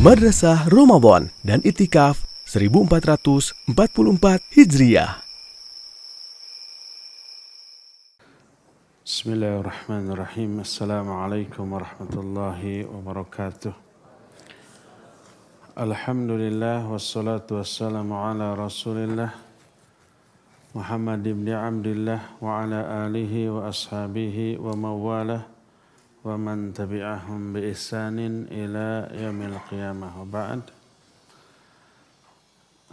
Madrasah Ramadan dan I'tikaf 1444 Hijriah. Bismillahirrahmanirrahim. Assalamualaikum warahmatullahi wabarakatuh. Alhamdulillah wassalatu wassalamu ala Rasulillah Muhammad ibn Abdillah wa ala alihi wa ashabihi wa mawalah wa man tabi'ahum bi ihsanin ila yaumil qiyamah. Wa ba'd.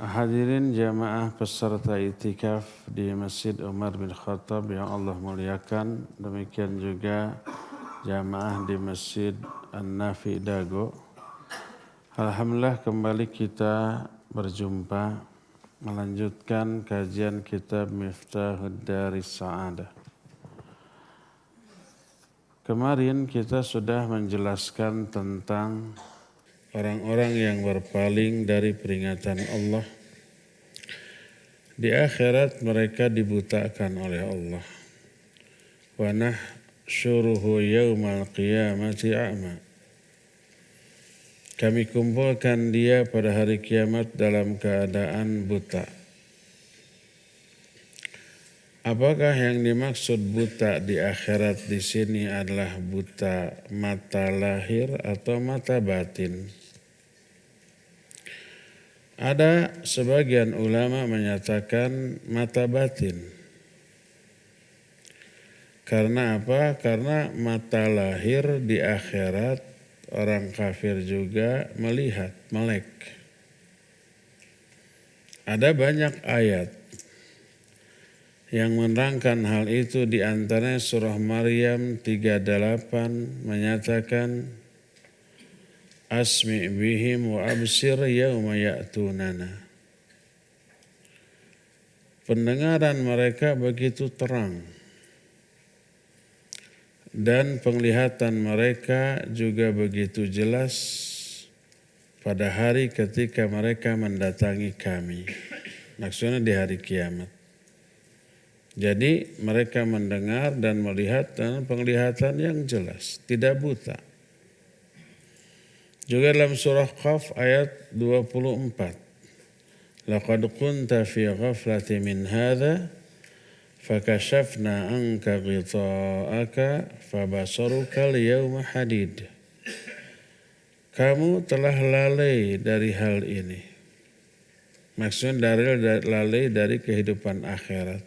Hadirin jamaah peserta i'tikaf di Masjid Umar bin Khattab yang Allah muliakan, demikian juga jamaah di Masjid An-Nafi Dago. Alhamdulillah kembali kita berjumpa melanjutkan kajian kitab Miftahud Daris Sa'adah. Kemarin kita sudah menjelaskan tentang orang-orang yang berpaling dari peringatan Allah. Di akhirat mereka dibutakan oleh Allah. Wa nahsyuruhu yaumal qiyamati a'ma. Kami kumpulkan dia pada hari kiamat dalam keadaan buta. Apakah yang dimaksud buta di akhirat di sini adalah buta mata lahir atau mata batin? Ada sebagian ulama menyatakan mata batin. Karena apa? Karena mata lahir di akhirat orang kafir juga melihat, melek. Ada banyak ayat yang menerangkan hal itu, di antaranya surah Maryam 38 menyatakan asmi bihim wa absir yauma ya'tunana. Pendengaran mereka begitu terang dan penglihatan mereka juga begitu jelas pada hari ketika mereka mendatangi kami. Maksudnya di hari kiamat. Jadi mereka mendengar dan melihat dengan penglihatan yang jelas, tidak buta. Juga dalam surah Qaf ayat 24. Laqad kunta fi ghaflati min hadha fakashafna anka ghita'aka fabasaruka al-yawma hadid. Kamu telah lalai dari hal ini. Maksudnya lalai dari kehidupan akhirat.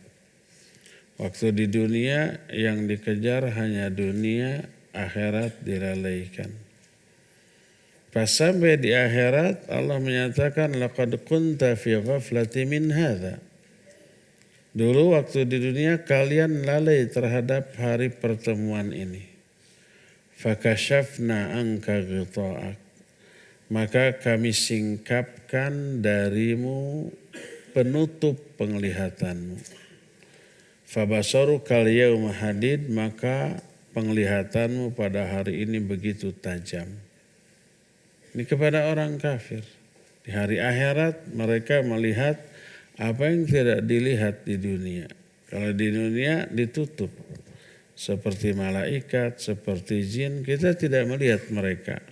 Waktu di dunia yang dikejar hanya dunia, akhirat dilalaikan. Pas sampai di akhirat Allah menyatakan laqad kunta fi ghaflati min hadza. Dulu waktu di dunia kalian lalai terhadap hari pertemuan ini. Fakashafna anka ghita'ak. Maka kami singkapkan darimu penutup penglihatanmu. Fabasaru kal yauma hadid, maka penglihatanmu pada hari ini begitu tajam. Ini kepada orang kafir. Di hari akhirat mereka melihat apa yang tidak dilihat di dunia. Kalau di dunia ditutup. Seperti malaikat, seperti jin, kita tidak melihat mereka.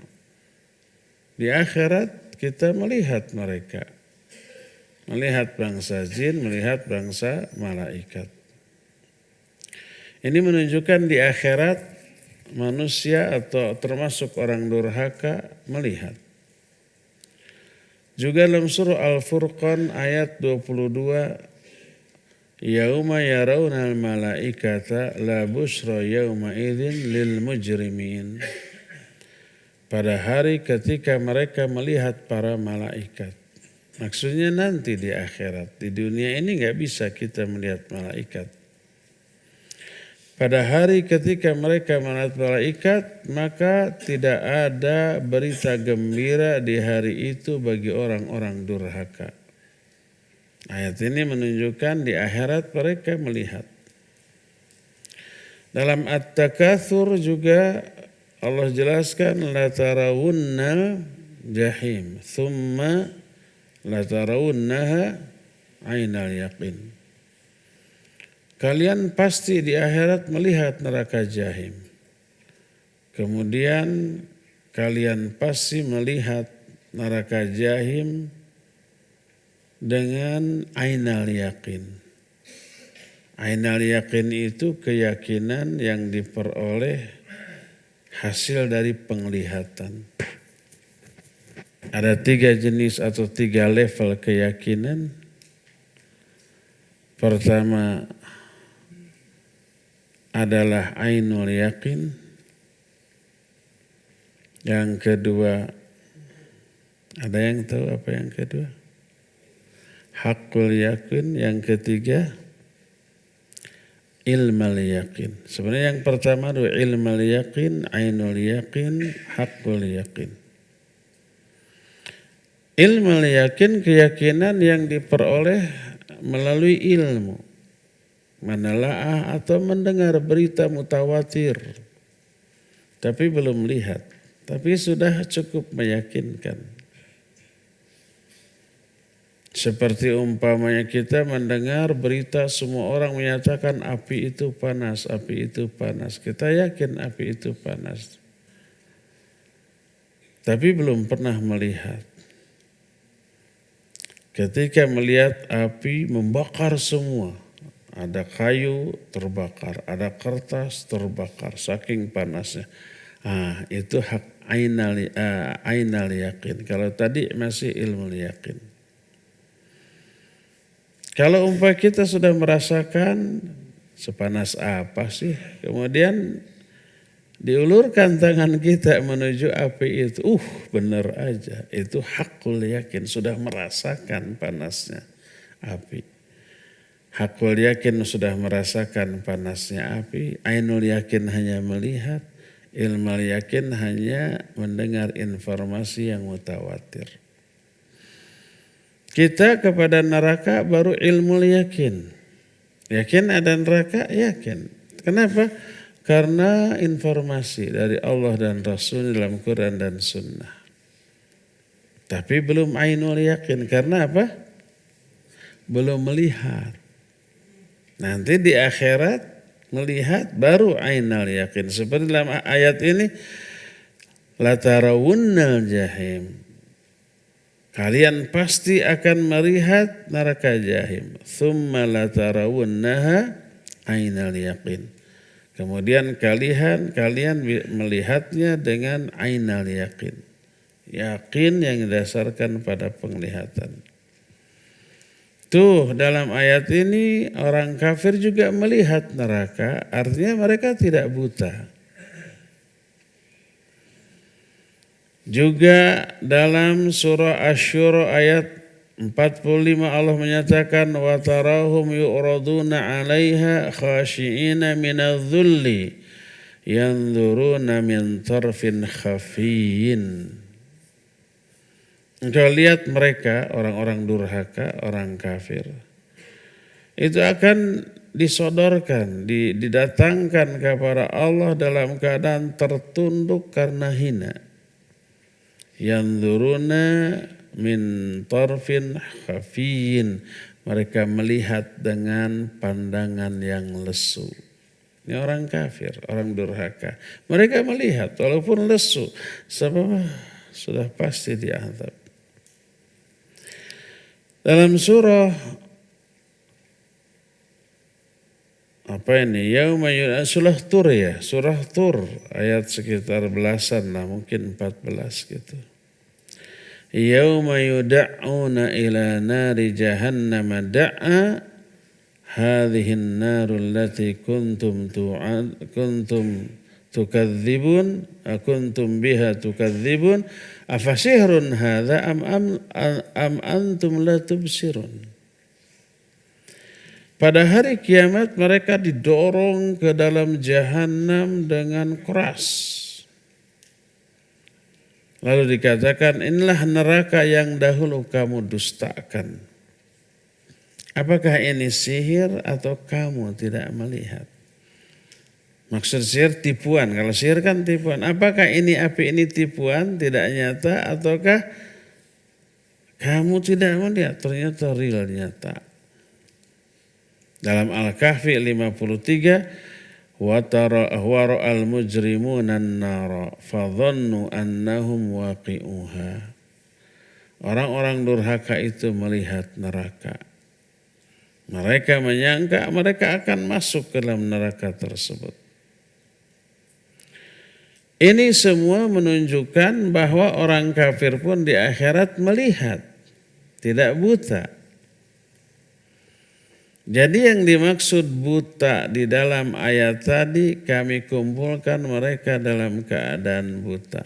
Di akhirat kita melihat mereka. Melihat bangsa jin, melihat bangsa malaikat. Ini menunjukkan di akhirat manusia atau termasuk orang durhaka melihat. Juga dalam surah Al-Furqan ayat 22, yauma yarawna al-malaikata la busyra yauma idzin lil mujrimin. Pada hari ketika mereka melihat para malaikat. Maksudnya nanti di akhirat. Di dunia ini enggak bisa kita melihat malaikat. Pada hari ketika mereka melihat malaikat, maka tidak ada berita gembira di hari itu bagi orang-orang durhaka. Ayat ini menunjukkan di akhirat mereka melihat. Dalam At-Takatsur juga Allah jelaskan la tarawunnal jahim, thumma la tarawunnaha ainal yaqin. Kalian pasti di akhirat melihat neraka jahim. Kemudian kalian pasti melihat neraka jahim dengan ainal yakin. Ainal yakin itu keyakinan yang diperoleh hasil dari penglihatan. Ada 3 jenis atau 3 level keyakinan. Pertama adalah ainul yakin. Yang kedua, ada yang tahu apa yang kedua? Hakul yakin. Yang ketiga, ilmal yakin. Sebenarnya yang pertama itu ilmal yakin, ainul yakin, hakul yakin. Ilmal yakin keyakinan yang diperoleh melalui ilmu. Menelaah atau mendengar berita mutawatir. Tapi belum lihat. Tapi sudah cukup meyakinkan. Seperti umpamanya kita mendengar berita semua orang menyatakan api itu panas, api itu panas. Kita yakin api itu panas. Tapi belum pernah melihat. Ketika melihat api membakar semua. Ada kayu terbakar, ada kertas terbakar, saking panasnya. Itu hak ainal yakin. Kalau tadi masih ilmu yakin. Kalau umpah kita sudah merasakan sepanas apa sih, kemudian diulurkan tangan kita menuju api itu, benar aja, itu hakul yakin, sudah merasakan panasnya api. Hakul yakin sudah merasakan panasnya api, ainul yakin hanya melihat, ilmu yakin hanya mendengar informasi yang mutawatir. Kita kepada neraka baru ilmu yakin. Yakin ada neraka? Yakin. Kenapa? Karena informasi dari Allah dan Rasul dalam Quran dan Sunnah. Tapi belum ainul yakin. Karena apa? Belum melihat. Nanti di akhirat melihat baru ainul yakin. Seperti dalam ayat ini, la tarawunnal jahim. Kalian pasti akan melihat neraka jahim. Tsumma la tarawunnaha ainal yaqin. Kemudian kalian melihatnya dengan ainal yaqin. Yakin yang didasarkan pada penglihatan. Tuh dalam ayat ini orang kafir juga melihat neraka. Artinya mereka tidak buta. Juga dalam surah Asy-Syura ayat 45 Allah menyatakan wa tarahum yu'raduna 'alaiha khashi'ina minadh-dhulli yanzuruna min tarfin khafiyyin. Engkau lihat mereka orang-orang durhaka, orang kafir. Itu akan disodorkan, didatangkan kepada Allah dalam keadaan tertunduk karena hina. Yanzuruna min tarfin khafiyyin. Mereka melihat dengan pandangan yang lesu. Ini orang kafir, orang durhaka. Mereka melihat walaupun lesu. Sebab sudah pasti diazab. Dalam surah surah Tur ya, surah Tur ayat sekitar belasan lah, mungkin 14 gitu. Yauma yud'auna ila nari jahannam da'a hadhihi an-naru allati kuntum tukadzibun kuntum biha tukadzibun afasihrun hadza am antum la tubsirun. Pada hari kiamat mereka didorong ke dalam jahanam dengan keras. Lalu dikatakan inilah neraka yang dahulu kamu dustakan. Apakah ini sihir atau kamu tidak melihat? Maksud sihir tipuan. Kalau sihir kan tipuan. Apakah ini api ini tipuan tidak nyata ataukah kamu tidak melihat? Ternyata real nyata. Dalam Al-Kahfi 53 wa ra'al mujrimuna an-nara fa dhannu annahum waqi'uha. Orang-orang durhaka itu melihat neraka. Mereka menyangka mereka akan masuk ke dalam neraka tersebut. Ini semua menunjukkan bahwa orang kafir pun di akhirat melihat, tidak buta. Jadi yang dimaksud buta di dalam ayat tadi, kami kumpulkan mereka dalam keadaan buta.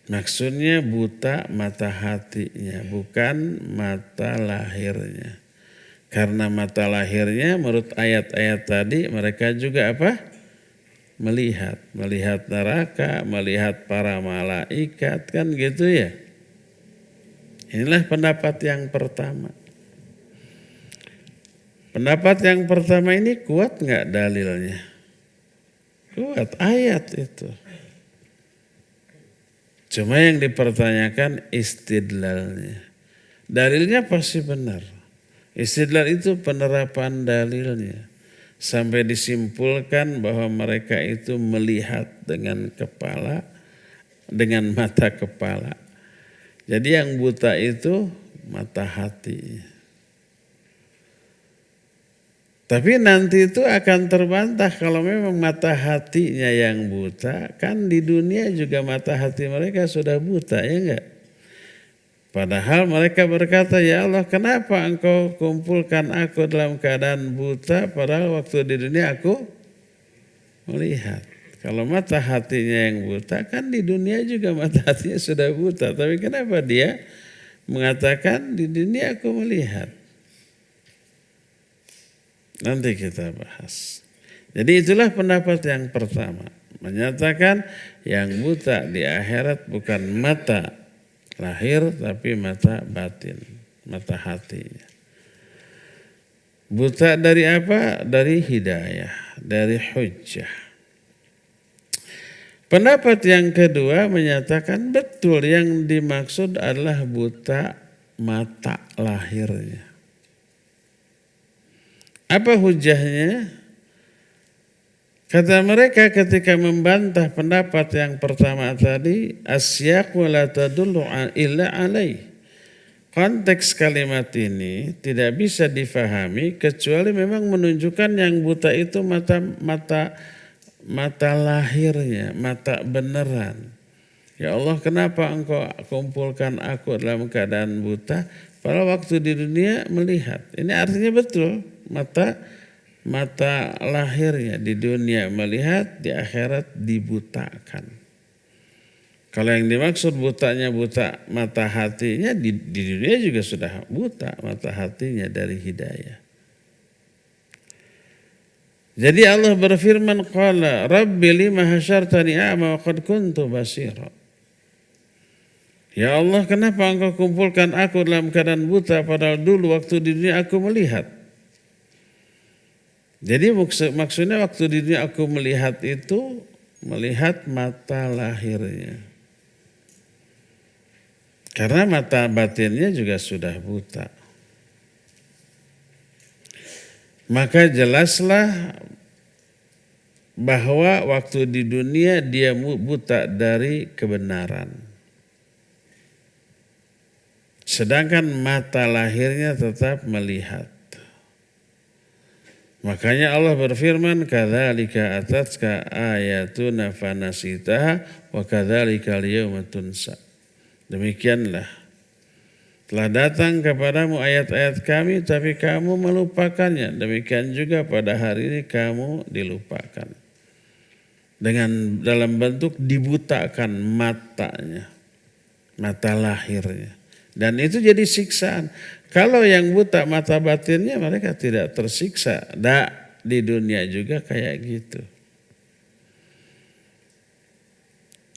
Maksudnya buta mata hatinya, bukan mata lahirnya. Karena mata lahirnya menurut ayat-ayat tadi mereka juga apa? Melihat neraka, melihat para malaikat, kan gitu ya. Inilah pendapat yang pertama. Pendapat yang pertama ini kuat nggak dalilnya? Kuat, ayat itu. Cuma yang dipertanyakan istidlalnya. Dalilnya pasti benar. Istidlal itu penerapan dalilnya. Sampai disimpulkan bahwa mereka itu melihat dengan kepala, dengan mata kepala. Jadi yang buta itu mata hati. Tapi nanti itu akan terbantah kalau memang mata hatinya yang buta. Kan di dunia juga mata hati mereka sudah buta, ya enggak? Padahal mereka berkata, ya Allah kenapa engkau kumpulkan aku dalam keadaan buta padahal waktu di dunia aku melihat. Kalau mata hatinya yang buta kan di dunia juga mata hatinya sudah buta. Tapi kenapa dia mengatakan di dunia aku melihat? Nanti kita bahas. Jadi itulah pendapat yang pertama. Menyatakan yang buta di akhirat bukan mata lahir tapi mata batin, mata hatinya. Buta dari apa? Dari hidayah, dari hujjah. Pendapat yang kedua menyatakan betul yang dimaksud adalah buta mata lahirnya. Apa hujahnya? Kata mereka ketika membantah pendapat yang pertama tadi, asyaq wa la tadullu illa alaih. Konteks kalimat ini tidak bisa difahami kecuali memang menunjukkan yang buta itu mata lahirnya, mata beneran. Ya Allah, kenapa engkau kumpulkan aku dalam keadaan buta? Pada waktu di dunia melihat. Ini artinya betul. Mata lahirnya di dunia melihat, di akhirat dibutakan. Kalau yang dimaksud butanya buta mata hatinya, di dunia juga sudah buta mata hatinya dari hidayah. Jadi Allah berfirman, qala rabbi lima hasyartani a'ma wa qad kuntu basira. Ya Allah, kenapa engkau kumpulkan aku dalam keadaan buta padahal dulu waktu di dunia aku melihat. Jadi maksudnya waktu di dunia aku melihat itu, melihat mata lahirnya. Karena mata batinnya juga sudah buta. Maka jelaslah bahwa waktu di dunia dia buta dari kebenaran. Sedangkan mata lahirnya tetap melihat. Makanya Allah berfirman, kadzalika atatka ayatuna fanasitaha wa kadzalika al-yauma tunsa. Demikianlah telah datang kepadamu ayat-ayat kami tapi kamu melupakannya. Demikian juga pada hari ini kamu dilupakan. Dengan dalam bentuk dibutakan matanya, mata lahirnya. Dan itu jadi siksaan. Kalau yang buta mata batinnya mereka tidak tersiksa. Di dunia juga kayak gitu.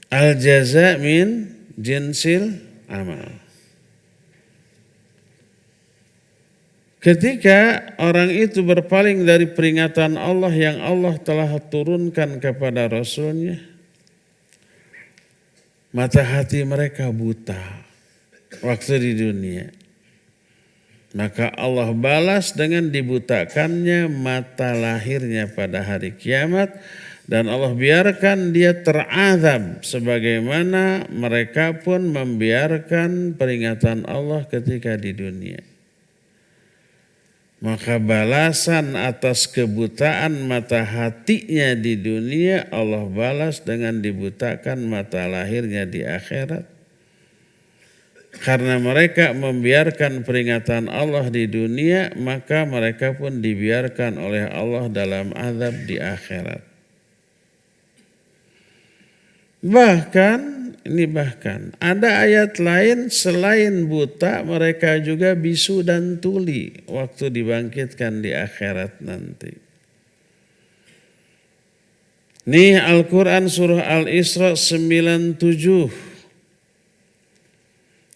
Al jaza min jinsil amal. Ketika orang itu berpaling dari peringatan Allah yang Allah telah turunkan kepada Rasulnya, mata hati mereka buta waktu di dunia. Maka Allah balas dengan dibutakannya mata lahirnya pada hari kiamat. Dan Allah biarkan dia terazab sebagaimana mereka pun membiarkan peringatan Allah ketika di dunia. Maka balasan atas kebutaan mata hatinya di dunia Allah balas dengan dibutakan mata lahirnya di akhirat. Karena mereka membiarkan peringatan Allah di dunia, maka mereka pun dibiarkan oleh Allah dalam azab di akhirat. Bahkan ada ayat lain selain buta mereka juga bisu dan tuli waktu dibangkitkan di akhirat nanti. Nih Al-Quran surah Al-Isra 97.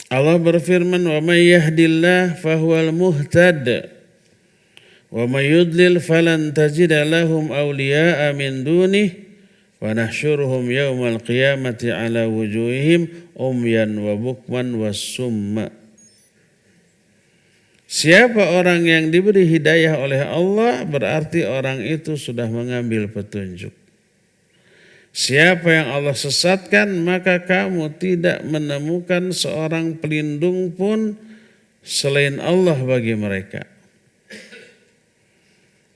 Allah berfirman, wa may yahdillah fahuwal muhtad wa may yudlil falan tajida lahum awliya'a min dunih wa nahsyuruhum yawmal qiyamati ala wujuhihim umyan wa bukman wa summa. Siapa orang yang diberi hidayah oleh Allah berarti orang itu sudah mengambil petunjuk. Siapa yang Allah sesatkan maka kamu tidak menemukan seorang pelindung pun selain Allah bagi mereka.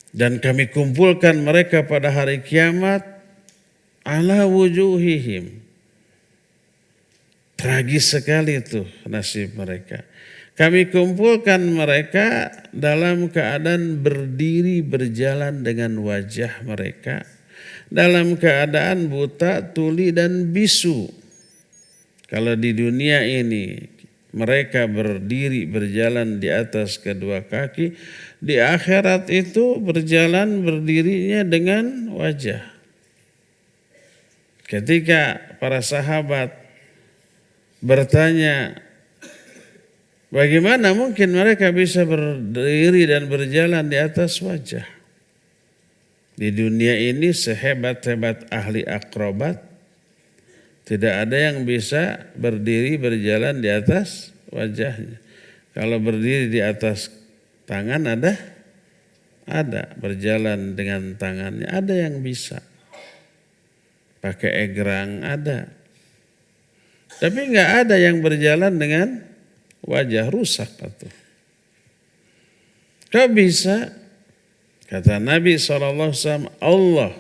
Dan kami kumpulkan mereka pada hari kiamat ala wujuhihim. Tragis sekali itu nasib mereka. Kami kumpulkan mereka dalam keadaan berdiri berjalan dengan wajah mereka. Dalam keadaan buta, tuli dan bisu. Kalau di dunia ini mereka berdiri berjalan di atas kedua kaki, di akhirat itu berjalan berdirinya dengan wajah. Ketika para sahabat bertanya, bagaimana mungkin mereka bisa berdiri dan berjalan di atas wajah? Di dunia ini sehebat-hebat ahli akrobat, tidak ada yang bisa berdiri berjalan di atas wajahnya. Kalau berdiri di atas tangan ada berjalan dengan tangannya, ada yang bisa. Pakai egrang ada. Tapi enggak ada yang berjalan dengan wajah, rusak atau. Kok bisa? Kata Nabi SAW, Allah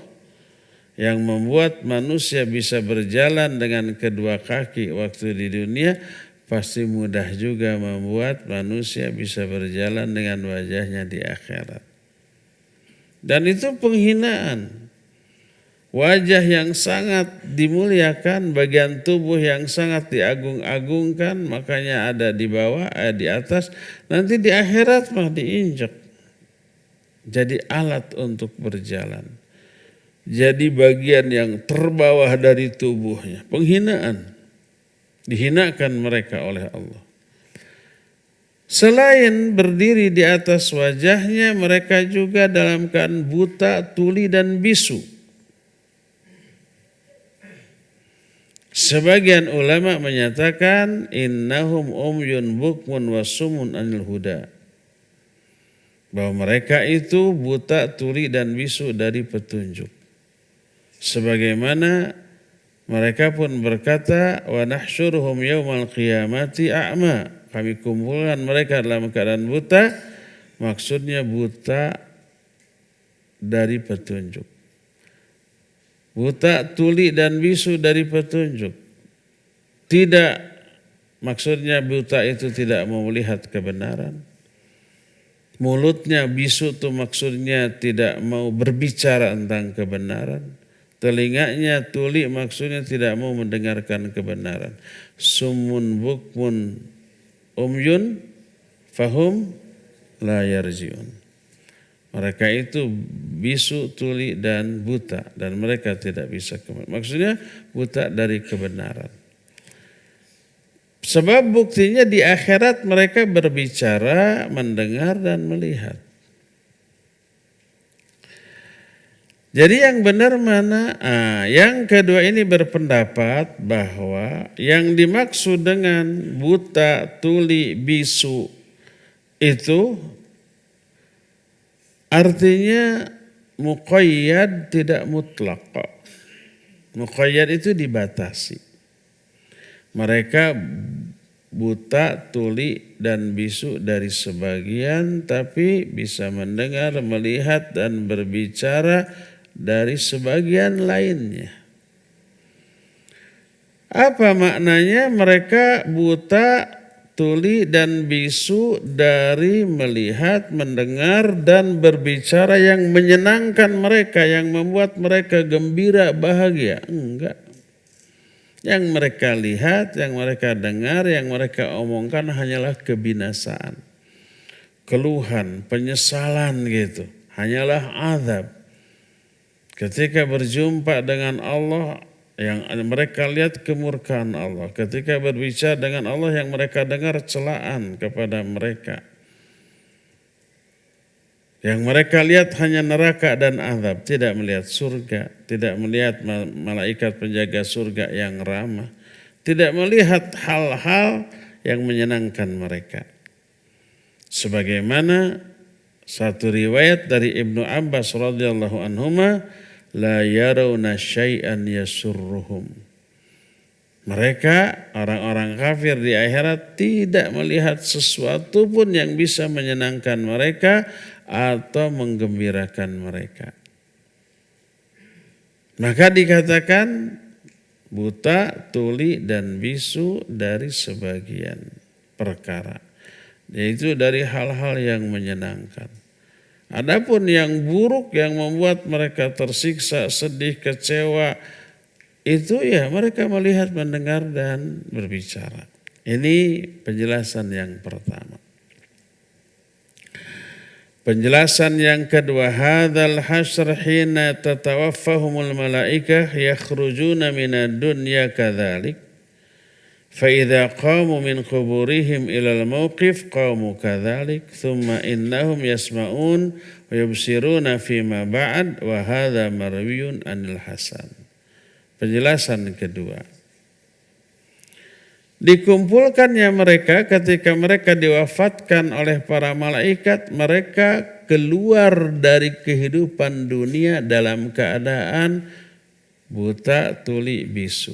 yang membuat manusia bisa berjalan dengan kedua kaki waktu di dunia, pasti mudah juga membuat manusia bisa berjalan dengan wajahnya di akhirat. Dan itu penghinaan. Wajah yang sangat dimuliakan, bagian tubuh yang sangat diagung-agungkan, makanya ada di bawah, ada di atas, nanti di akhirat mah diinjak. Jadi alat untuk berjalan. Jadi bagian yang terbawah dari tubuhnya. Penghinaan. Dihinakan mereka oleh Allah. Selain berdiri di atas wajahnya, mereka juga dalam keadaan buta, tuli dan bisu. Sebagian ulama menyatakan innahum umyun bukmun wasumun anil huda. Bahwa mereka itu buta, tuli dan bisu dari petunjuk. Sebagaimana mereka pun berkata, wa nahsyuruhum yaumal qiyamati a'ma. Kami kumpulkan mereka dalam keadaan buta, maksudnya buta dari petunjuk. Buta, tuli dan bisu dari petunjuk. Tidak, maksudnya buta itu tidak mau melihat kebenaran. Mulutnya bisu itu maksudnya tidak mau berbicara tentang kebenaran. Telinganya tuli maksudnya tidak mau mendengarkan kebenaran. Summun bukmun umyun fahum la yarjiun. Mereka itu bisu, tuli dan buta dan mereka tidak bisa kembali. Maksudnya buta dari kebenaran. Sebab buktinya di akhirat mereka berbicara, mendengar dan melihat. Jadi yang benar mana? Yang kedua ini berpendapat bahwa yang dimaksud dengan buta, tuli, bisu itu artinya muqayyad tidak mutlak. Muqayyad itu dibatasi. Mereka buta, tuli, dan bisu dari sebagian, tapi bisa mendengar, melihat, dan berbicara dari sebagian lainnya. Apa maknanya? Mereka buta, tuli, dan bisu dari melihat, mendengar, dan berbicara yang menyenangkan mereka, yang membuat mereka gembira, bahagia. Enggak. Yang mereka lihat, yang mereka dengar, yang mereka omongkan hanyalah kebinasaan, keluhan, penyesalan gitu. Hanyalah azab. Ketika berjumpa dengan Allah, yang mereka lihat kemurkaan Allah. Ketika berbicara dengan Allah, yang mereka dengar celaan kepada mereka. Yang mereka lihat hanya neraka dan azab, tidak melihat surga, tidak melihat malaikat penjaga surga yang ramah, tidak melihat hal-hal yang menyenangkan mereka. Sebagaimana satu riwayat dari Ibnu Abbas radhiyallahu anhuma, la yarawna syai'an yasurruhum. Mereka, orang-orang kafir di akhirat, tidak melihat sesuatu pun yang bisa menyenangkan mereka atau menggembirakan mereka. Maka dikatakan buta, tuli, dan bisu dari sebagian perkara, yaitu dari hal-hal yang menyenangkan. Adapun yang buruk yang membuat mereka tersiksa, sedih, kecewa, itu ya mereka melihat, mendengar, dan berbicara. Ini penjelasan yang pertama. Penjelasan yang kedua, hadzal hasyr hina tatawaffahumul malaikah yakhrujuna minad dunya kadzalik. Fa idza qamu min quburihim ilal mauqif qamu kadzalik thumma innahum yasma'un wa yubsiruna fima ba'd wa hadza marwiyun anil Hasan. Penjelasan kedua. Dikumpulkannya mereka ketika mereka diwafatkan oleh para malaikat, mereka keluar dari kehidupan dunia dalam keadaan buta, tuli, bisu.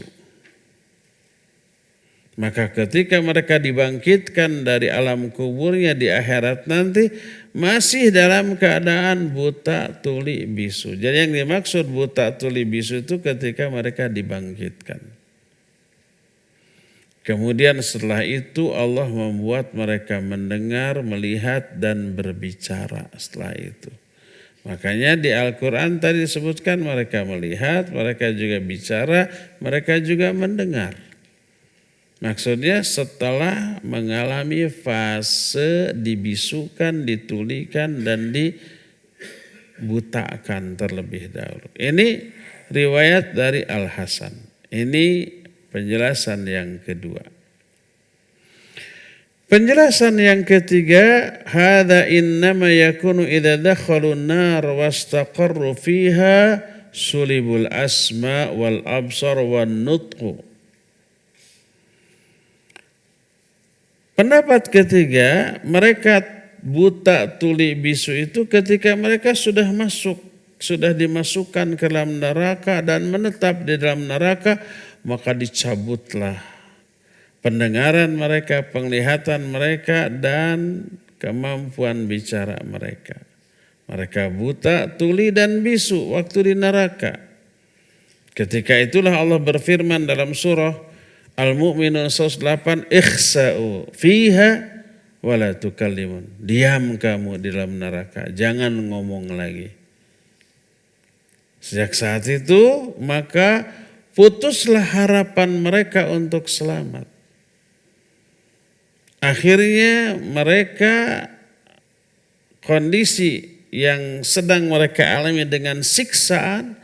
Maka ketika mereka dibangkitkan dari alam kuburnya di akhirat nanti, masih dalam keadaan buta, tuli, bisu. Jadi yang dimaksud buta, tuli, bisu itu ketika mereka dibangkitkan. Kemudian setelah itu Allah membuat mereka mendengar, melihat, dan berbicara setelah itu. Makanya di Al-Quran tadi disebutkan mereka melihat, mereka juga bicara, mereka juga mendengar. Maksudnya setelah mengalami fase dibisukan, ditulikan, dan dibutakan terlebih dahulu. Ini riwayat dari Al-Hasan. Ini penjelasan yang kedua. Penjelasan yang ketiga, hadza innama yakunu idza dakhalun nar wastaqarru fiha sulibul asma wal absar wan nutqu. Pendapat ketiga, mereka buta, tuli, bisu itu ketika mereka sudah dimasukkan ke dalam neraka dan menetap di dalam neraka, maka dicabutlah pendengaran mereka, penglihatan mereka, dan kemampuan bicara mereka. Mereka buta, tuli, dan bisu waktu di neraka. Ketika itulah Allah berfirman dalam surah Al-Mu'minun 108, ikhsa'u fiha wala tukallimun. Diam kamu di dalam neraka, jangan ngomong lagi. Sejak saat itu maka putuslah harapan mereka untuk selamat. Akhirnya mereka kondisi yang sedang mereka alami dengan siksaan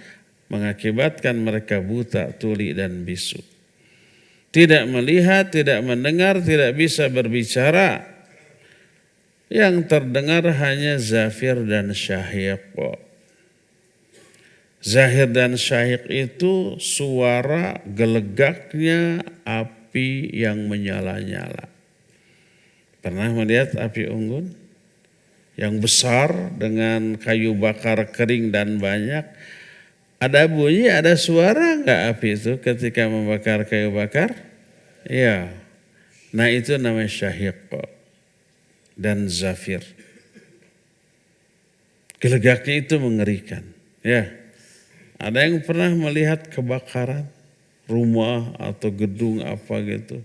mengakibatkan mereka buta, tuli, dan bisu. Tidak melihat, tidak mendengar, tidak bisa berbicara. Yang terdengar hanya zafir dan syahiq. Zahir dan syahiq itu suara gelegaknya api yang menyala-nyala. Pernah melihat api unggun? yang besar dengan kayu bakar kering dan banyak. Ada bunyi, ada suara nggak api itu ketika membakar kayu bakar? Iya. Nah itu namanya syahiq dan zafir. Gelegaknya itu mengerikan. Ya. Ada yang pernah melihat kebakaran rumah atau gedung apa gitu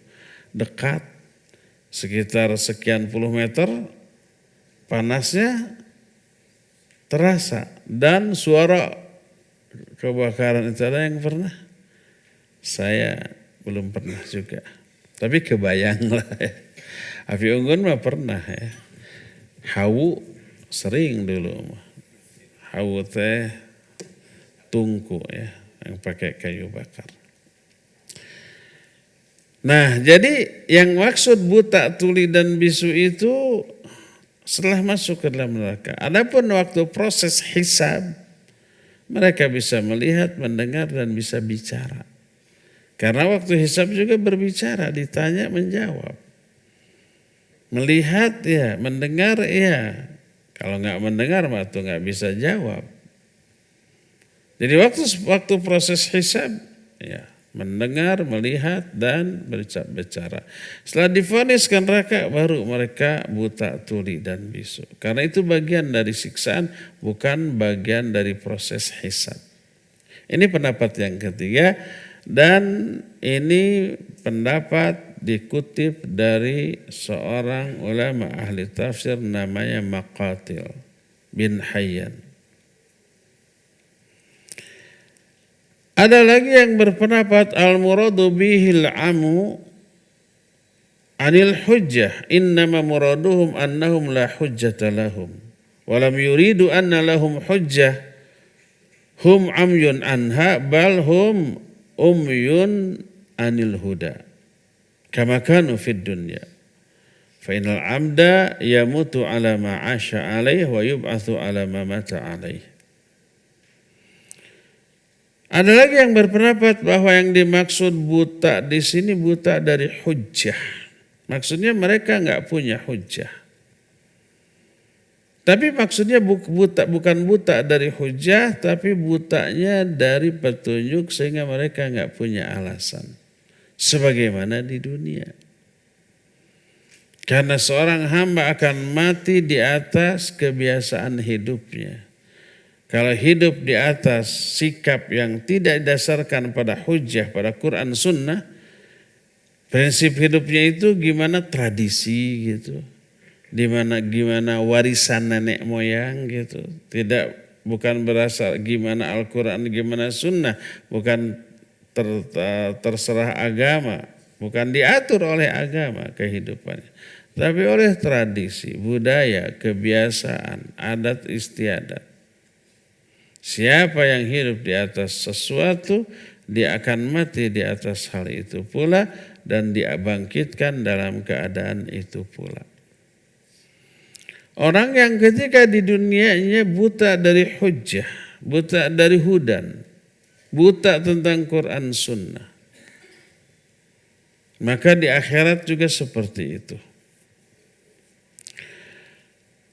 dekat sekitar sekian puluh meter, panasnya terasa dan suara kebakaran itu ada yang pernah? Saya belum pernah juga. Tapi kebayang lah ya. Api unggun mah pernah ya. Hawu sering dulu. Hawu teh tungku ya yang pakai kayu bakar. Nah jadi yang maksud buta, tuli dan bisu itu setelah masuk ke dalam neraka. Adapun waktu proses hisab mereka bisa melihat, mendengar dan bisa bicara. Karena waktu hisab juga berbicara, ditanya menjawab. Melihat ya, mendengar ya. Kalau nggak mendengar mah tuh nggak bisa jawab. Jadi waktu proses hisab ya mendengar, melihat dan berbicara. Setelah divonis ke neraka baru mereka buta, tuli dan bisu. Karena itu bagian dari siksaan, bukan bagian dari proses hisab. Ini pendapat yang ketiga dan ini pendapat dikutip dari seorang ulama ahli tafsir namanya Maqatil bin Hayyan. Ada lagi yang berpendapat al-muradu bihil amu anil hujjah innama muraduhum annahum la hujjata lahum walam yuridu anna lahum hujjah hum amyun anha bal hum umyun anil huda kama kanu fid dunya fa innal amda yamutu ala ma 'asha alaihi wa yub'atsu ala ma mata alaihi. Ada lagi yang berpendapat bahwa yang dimaksud buta di sini buta dari hujjah. Maksudnya mereka nggak punya hujjah. Tapi maksudnya bukan buta dari hujjah, tapi butanya dari petunjuk sehingga mereka nggak punya alasan. Sebagaimana di dunia. Karena seorang hamba akan mati di atas kebiasaan hidupnya. Kalau hidup di atas sikap yang tidak didasarkan pada hujjah, pada Quran Sunnah, prinsip hidupnya itu gimana tradisi gitu, gimana warisan nenek moyang gitu, bukan berasal gimana Al-Quran, gimana Sunnah, bukan terserah agama, bukan diatur oleh agama kehidupannya, tapi oleh tradisi, budaya, kebiasaan, adat istiadat. Siapa yang hidup di atas sesuatu, dia akan mati di atas hal itu pula dan dia bangkitkan dalam keadaan itu pula. Orang yang ketika di dunianya buta dari hujjah, buta dari hudan, buta tentang Quran Sunnah, maka di akhirat juga seperti itu.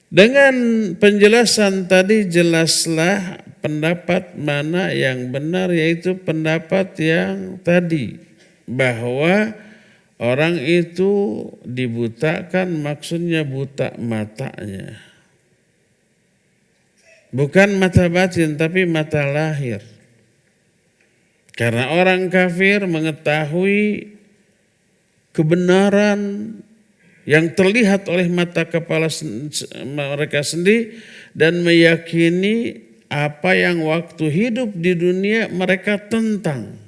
Dengan penjelasan tadi jelaslah pendapat mana yang benar, yaitu pendapat yang tadi bahwa orang itu dibutakan maksudnya buta matanya. Bukan mata batin tapi mata lahir. Karena orang kafir mengetahui kebenaran yang terlihat oleh mata kepala mereka sendiri dan meyakini apa yang waktu hidup di dunia mereka tentang.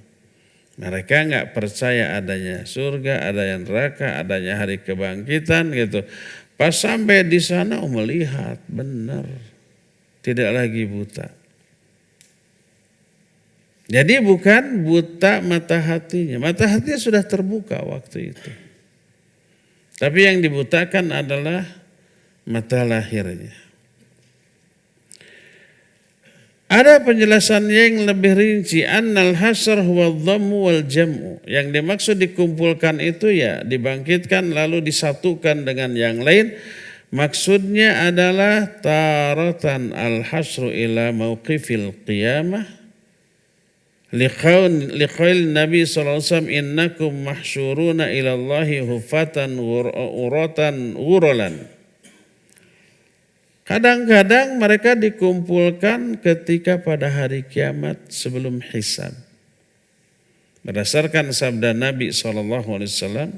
Mereka nggak percaya adanya surga, adanya neraka, adanya hari kebangkitan gitu. Pas sampai di sana melihat benar, tidak lagi buta. Jadi bukan buta mata hatinya sudah terbuka waktu itu. Tapi yang dibutakan adalah mata lahirnya. Ada penjelasannya yang lebih rinci. Annal hasr huwa dhammu wal jam'u. Yang dimaksud dikumpulkan itu ya dibangkitkan lalu disatukan dengan yang lain. Maksudnya adalah taratan al-hasru ila mauqifil qiyamah liqaul Nabi sallallahu alaihi wasallam innakum mahsyuruna ila Allahi hufatan uratan ghuralan. Kadang-kadang mereka dikumpulkan ketika pada hari kiamat sebelum hisab. Berdasarkan sabda Nabi sallallahu alaihi wasallam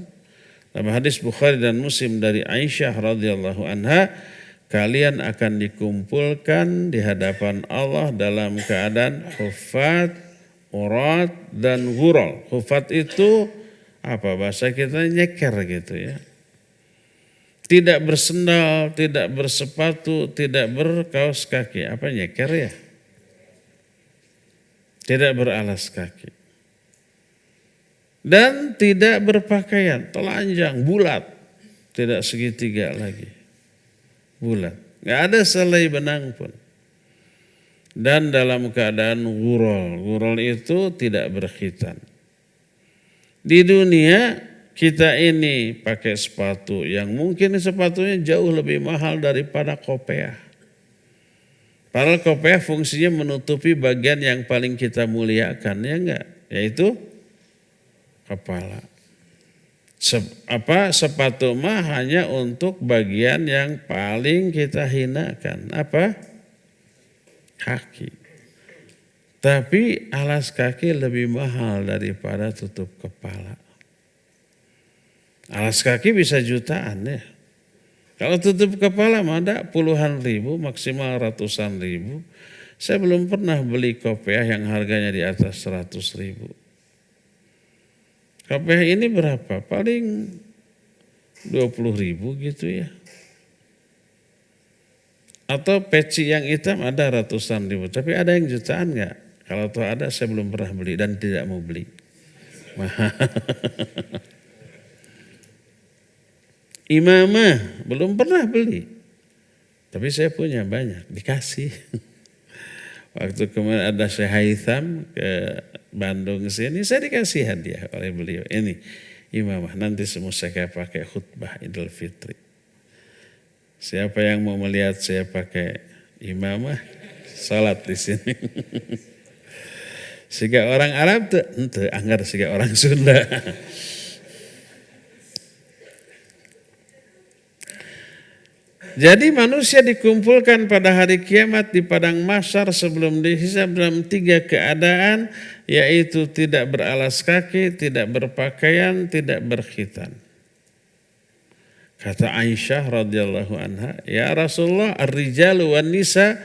dalam hadis Bukhari dan Muslim dari Aisyah radhiyallahu anha, kalian akan dikumpulkan di hadapan Allah dalam keadaan hufat, urat dan ghurol. Hufat itu apa bahasa kita, nyeker gitu ya. Tidak bersendal, tidak bersepatu, tidak berkaos kaki. Apa nyeker ya? Tidak beralas kaki. Dan tidak berpakaian, telanjang, bulat, tidak segitiga lagi, bulat, nggak ada selai benang pun. Dan dalam keadaan ghurol itu tidak berkhitan. Di dunia kita ini pakai sepatu yang mungkin sepatunya jauh lebih mahal daripada kopiah. Padahal kopiah fungsinya menutupi bagian yang paling kita muliakan, ya enggak? Yaitu kepala. Sepatu mah hanya untuk bagian yang paling kita hinakan. Apa? Kaki. Tapi alas kaki lebih mahal daripada tutup kepala. Alas kaki bisa jutaan ya. Kalau tutup kepala mah ada puluhan ribu, maksimal ratusan ribu. Saya belum pernah beli kopiah yang harganya di atas 100 ribu. Kopiah ini berapa? Paling 20 ribu gitu ya. Atau peci yang hitam ada ratusan ribu. Tapi ada yang jutaan enggak? Kalau tuh ada saya belum pernah beli dan tidak mau beli. Imamah belum pernah beli. Tapi saya punya banyak, dikasih. Waktu kemarin ada Syekh Haitham ke Bandung sini, saya dikasih hadiah oleh beliau. Ini imamah, nanti semua saya pakai khutbah Idul Fitri. Siapa yang mau melihat saya pakai imamah, salat di sini. Siga orang Arab tuh, ente anggar siga orang Sunda. Jadi manusia dikumpulkan pada hari kiamat di padang mahsyar sebelum dihisab dalam 3 keadaan, yaitu tidak beralas kaki, tidak berpakaian, tidak berkhitan. Kata Aisyah radhiyallahu anha, ya Rasulullah, ar-rijalu wan nisa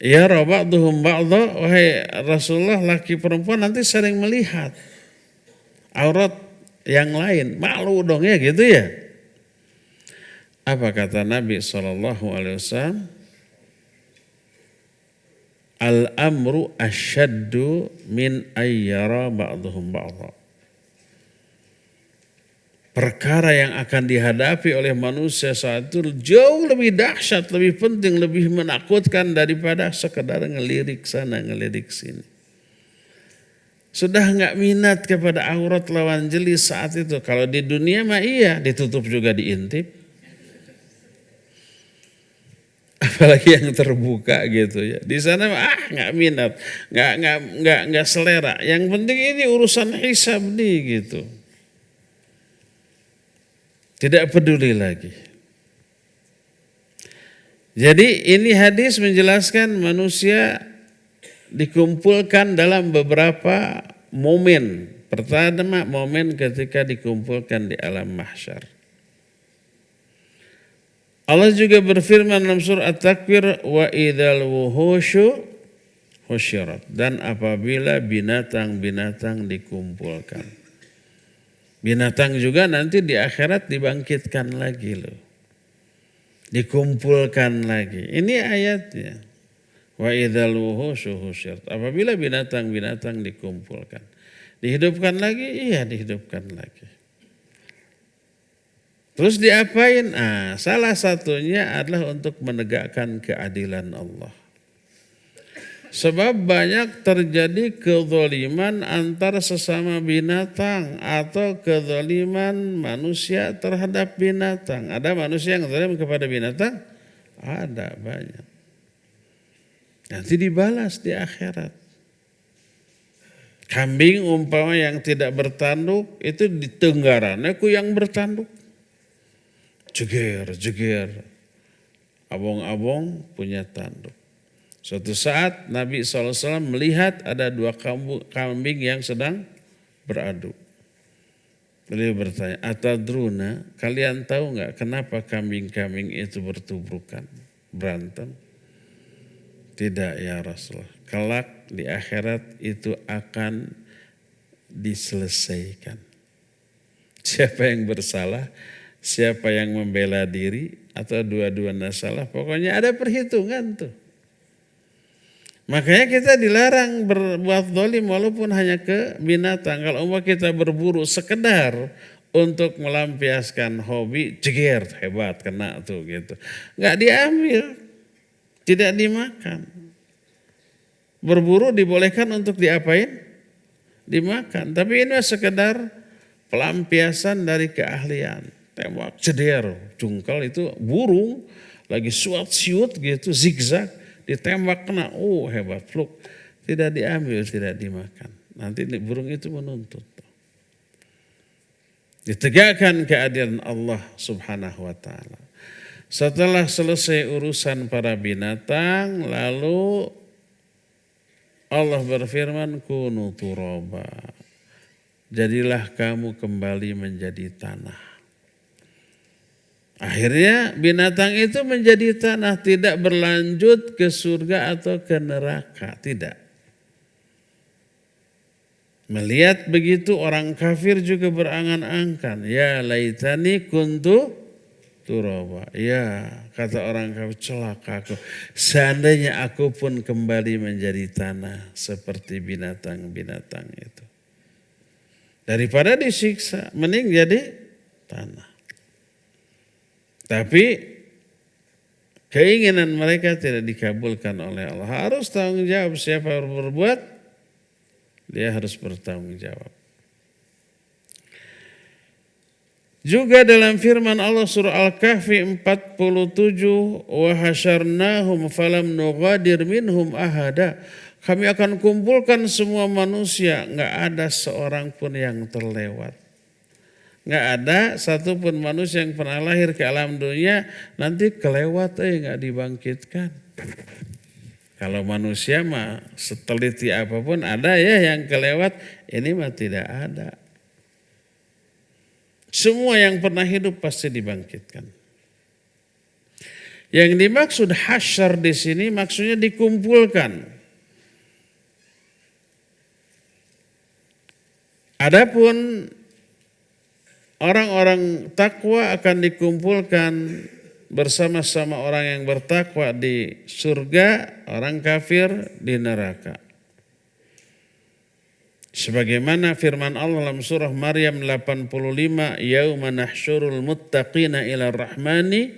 yara ba'duhum ba'dha, wahai Rasulullah, laki perempuan nanti sering melihat aurat yang lain, malu dong ya gitu ya. Apa kata Nabi SAW? Al-amru asyaddu min ayyara ba'duhum ba'dha. Perkara yang akan dihadapi oleh manusia saat itu jauh lebih dahsyat, lebih penting, lebih menakutkan daripada sekedar ngelirik sana, ngelirik sini. Sudah enggak minat kepada aurat lawan jenis saat itu. Kalau di dunia mah iya, ditutup juga diintip. Apalagi yang terbuka gitu ya. Di sana nggak minat, nggak selera. Yang penting ini urusan hisab nih gitu. Tidak peduli lagi. Jadi ini hadis menjelaskan manusia dikumpulkan dalam beberapa momen. Pertama momen ketika dikumpulkan di alam mahsyar. Allah juga berfirman dalam surah At-Takwir, wa idzal wuhusyu husyirat, dan apabila binatang-binatang dikumpulkan. Binatang juga nanti di akhirat dibangkitkan lagi loh. Dikumpulkan lagi. Ini ayatnya. Wa idzal wuhusyu husyirat. Apabila binatang-binatang dikumpulkan. Dihidupkan lagi? Iya, dihidupkan lagi. Terus diapain? Salah satunya adalah untuk menegakkan keadilan Allah. Sebab banyak terjadi kezaliman antara sesama binatang atau kezaliman manusia terhadap binatang. Ada manusia yang zalim kepada binatang? Ada banyak. Nanti dibalas di akhirat. Kambing umpama yang tidak bertanduk itu ditenggarannya ku yang bertanduk. Jeger, jeger. Abong-abong punya tanduk. Suatu saat Nabi SAW melihat ada dua kambing yang sedang beradu. Beliau bertanya, atadruna, kalian tahu nggak kenapa kambing-kambing itu bertubrukan, berantem? Tidak ya Rasulullah. Kelak di akhirat itu akan diselesaikan. Siapa yang bersalah, siapa yang membela diri, atau dua-duanya salah, pokoknya ada perhitungan tuh. Makanya kita dilarang berbuat zalim walaupun hanya ke binatang. Kalau umpama kita berburu sekedar untuk melampiaskan hobi, jeger, hebat, kena tuh gitu. Nggak diambil, tidak dimakan. Berburu dibolehkan untuk diapain? Dimakan. Tapi ini sekedar pelampiasan dari keahlian. Tembak, jeder, jungkal itu burung, lagi siut gitu, zigzag. Ditembak kena, oh hebat, fluk. Tidak diambil, tidak dimakan. Nanti burung itu menuntut. Ditegakkan keadilan Allah subhanahu wa ta'ala. Setelah selesai urusan para binatang, lalu Allah berfirman, kunu turaba. Jadilah kamu kembali menjadi tanah. Akhirnya binatang itu menjadi tanah, tidak berlanjut ke surga atau ke neraka, tidak. Melihat begitu orang kafir juga berangan-angan, ya laitani kuntu turaba. Ya, kata orang kafir, celaka aku. Seandainya aku pun kembali menjadi tanah seperti binatang-binatang itu. Daripada disiksa, mending jadi tanah. Tapi keinginan mereka tidak dikabulkan oleh Allah. Harus tanggung jawab, siapa yang berbuat, dia harus bertanggung jawab. Juga dalam firman Allah surah Al-Kahfi 47, wa hasyarnahum falam nughadir minhum ahada. Kami akan kumpulkan semua manusia, enggak ada seorang pun yang terlewat. Nggak ada satupun manusia yang pernah lahir ke alam dunia nanti kelewat nggak dibangkitkan. Kalau manusia mah seteliti apapun ada ya yang kelewat, ini mah tidak ada. Semua yang pernah hidup pasti dibangkitkan. Yang dimaksud hasyar di sini maksudnya dikumpulkan. Adapun orang-orang takwa akan dikumpulkan bersama-sama orang yang bertakwa di surga, orang kafir di neraka. Sebagaimana firman Allah dalam surah Maryam 85, yauma nahsyurul muttaqina ila rahmani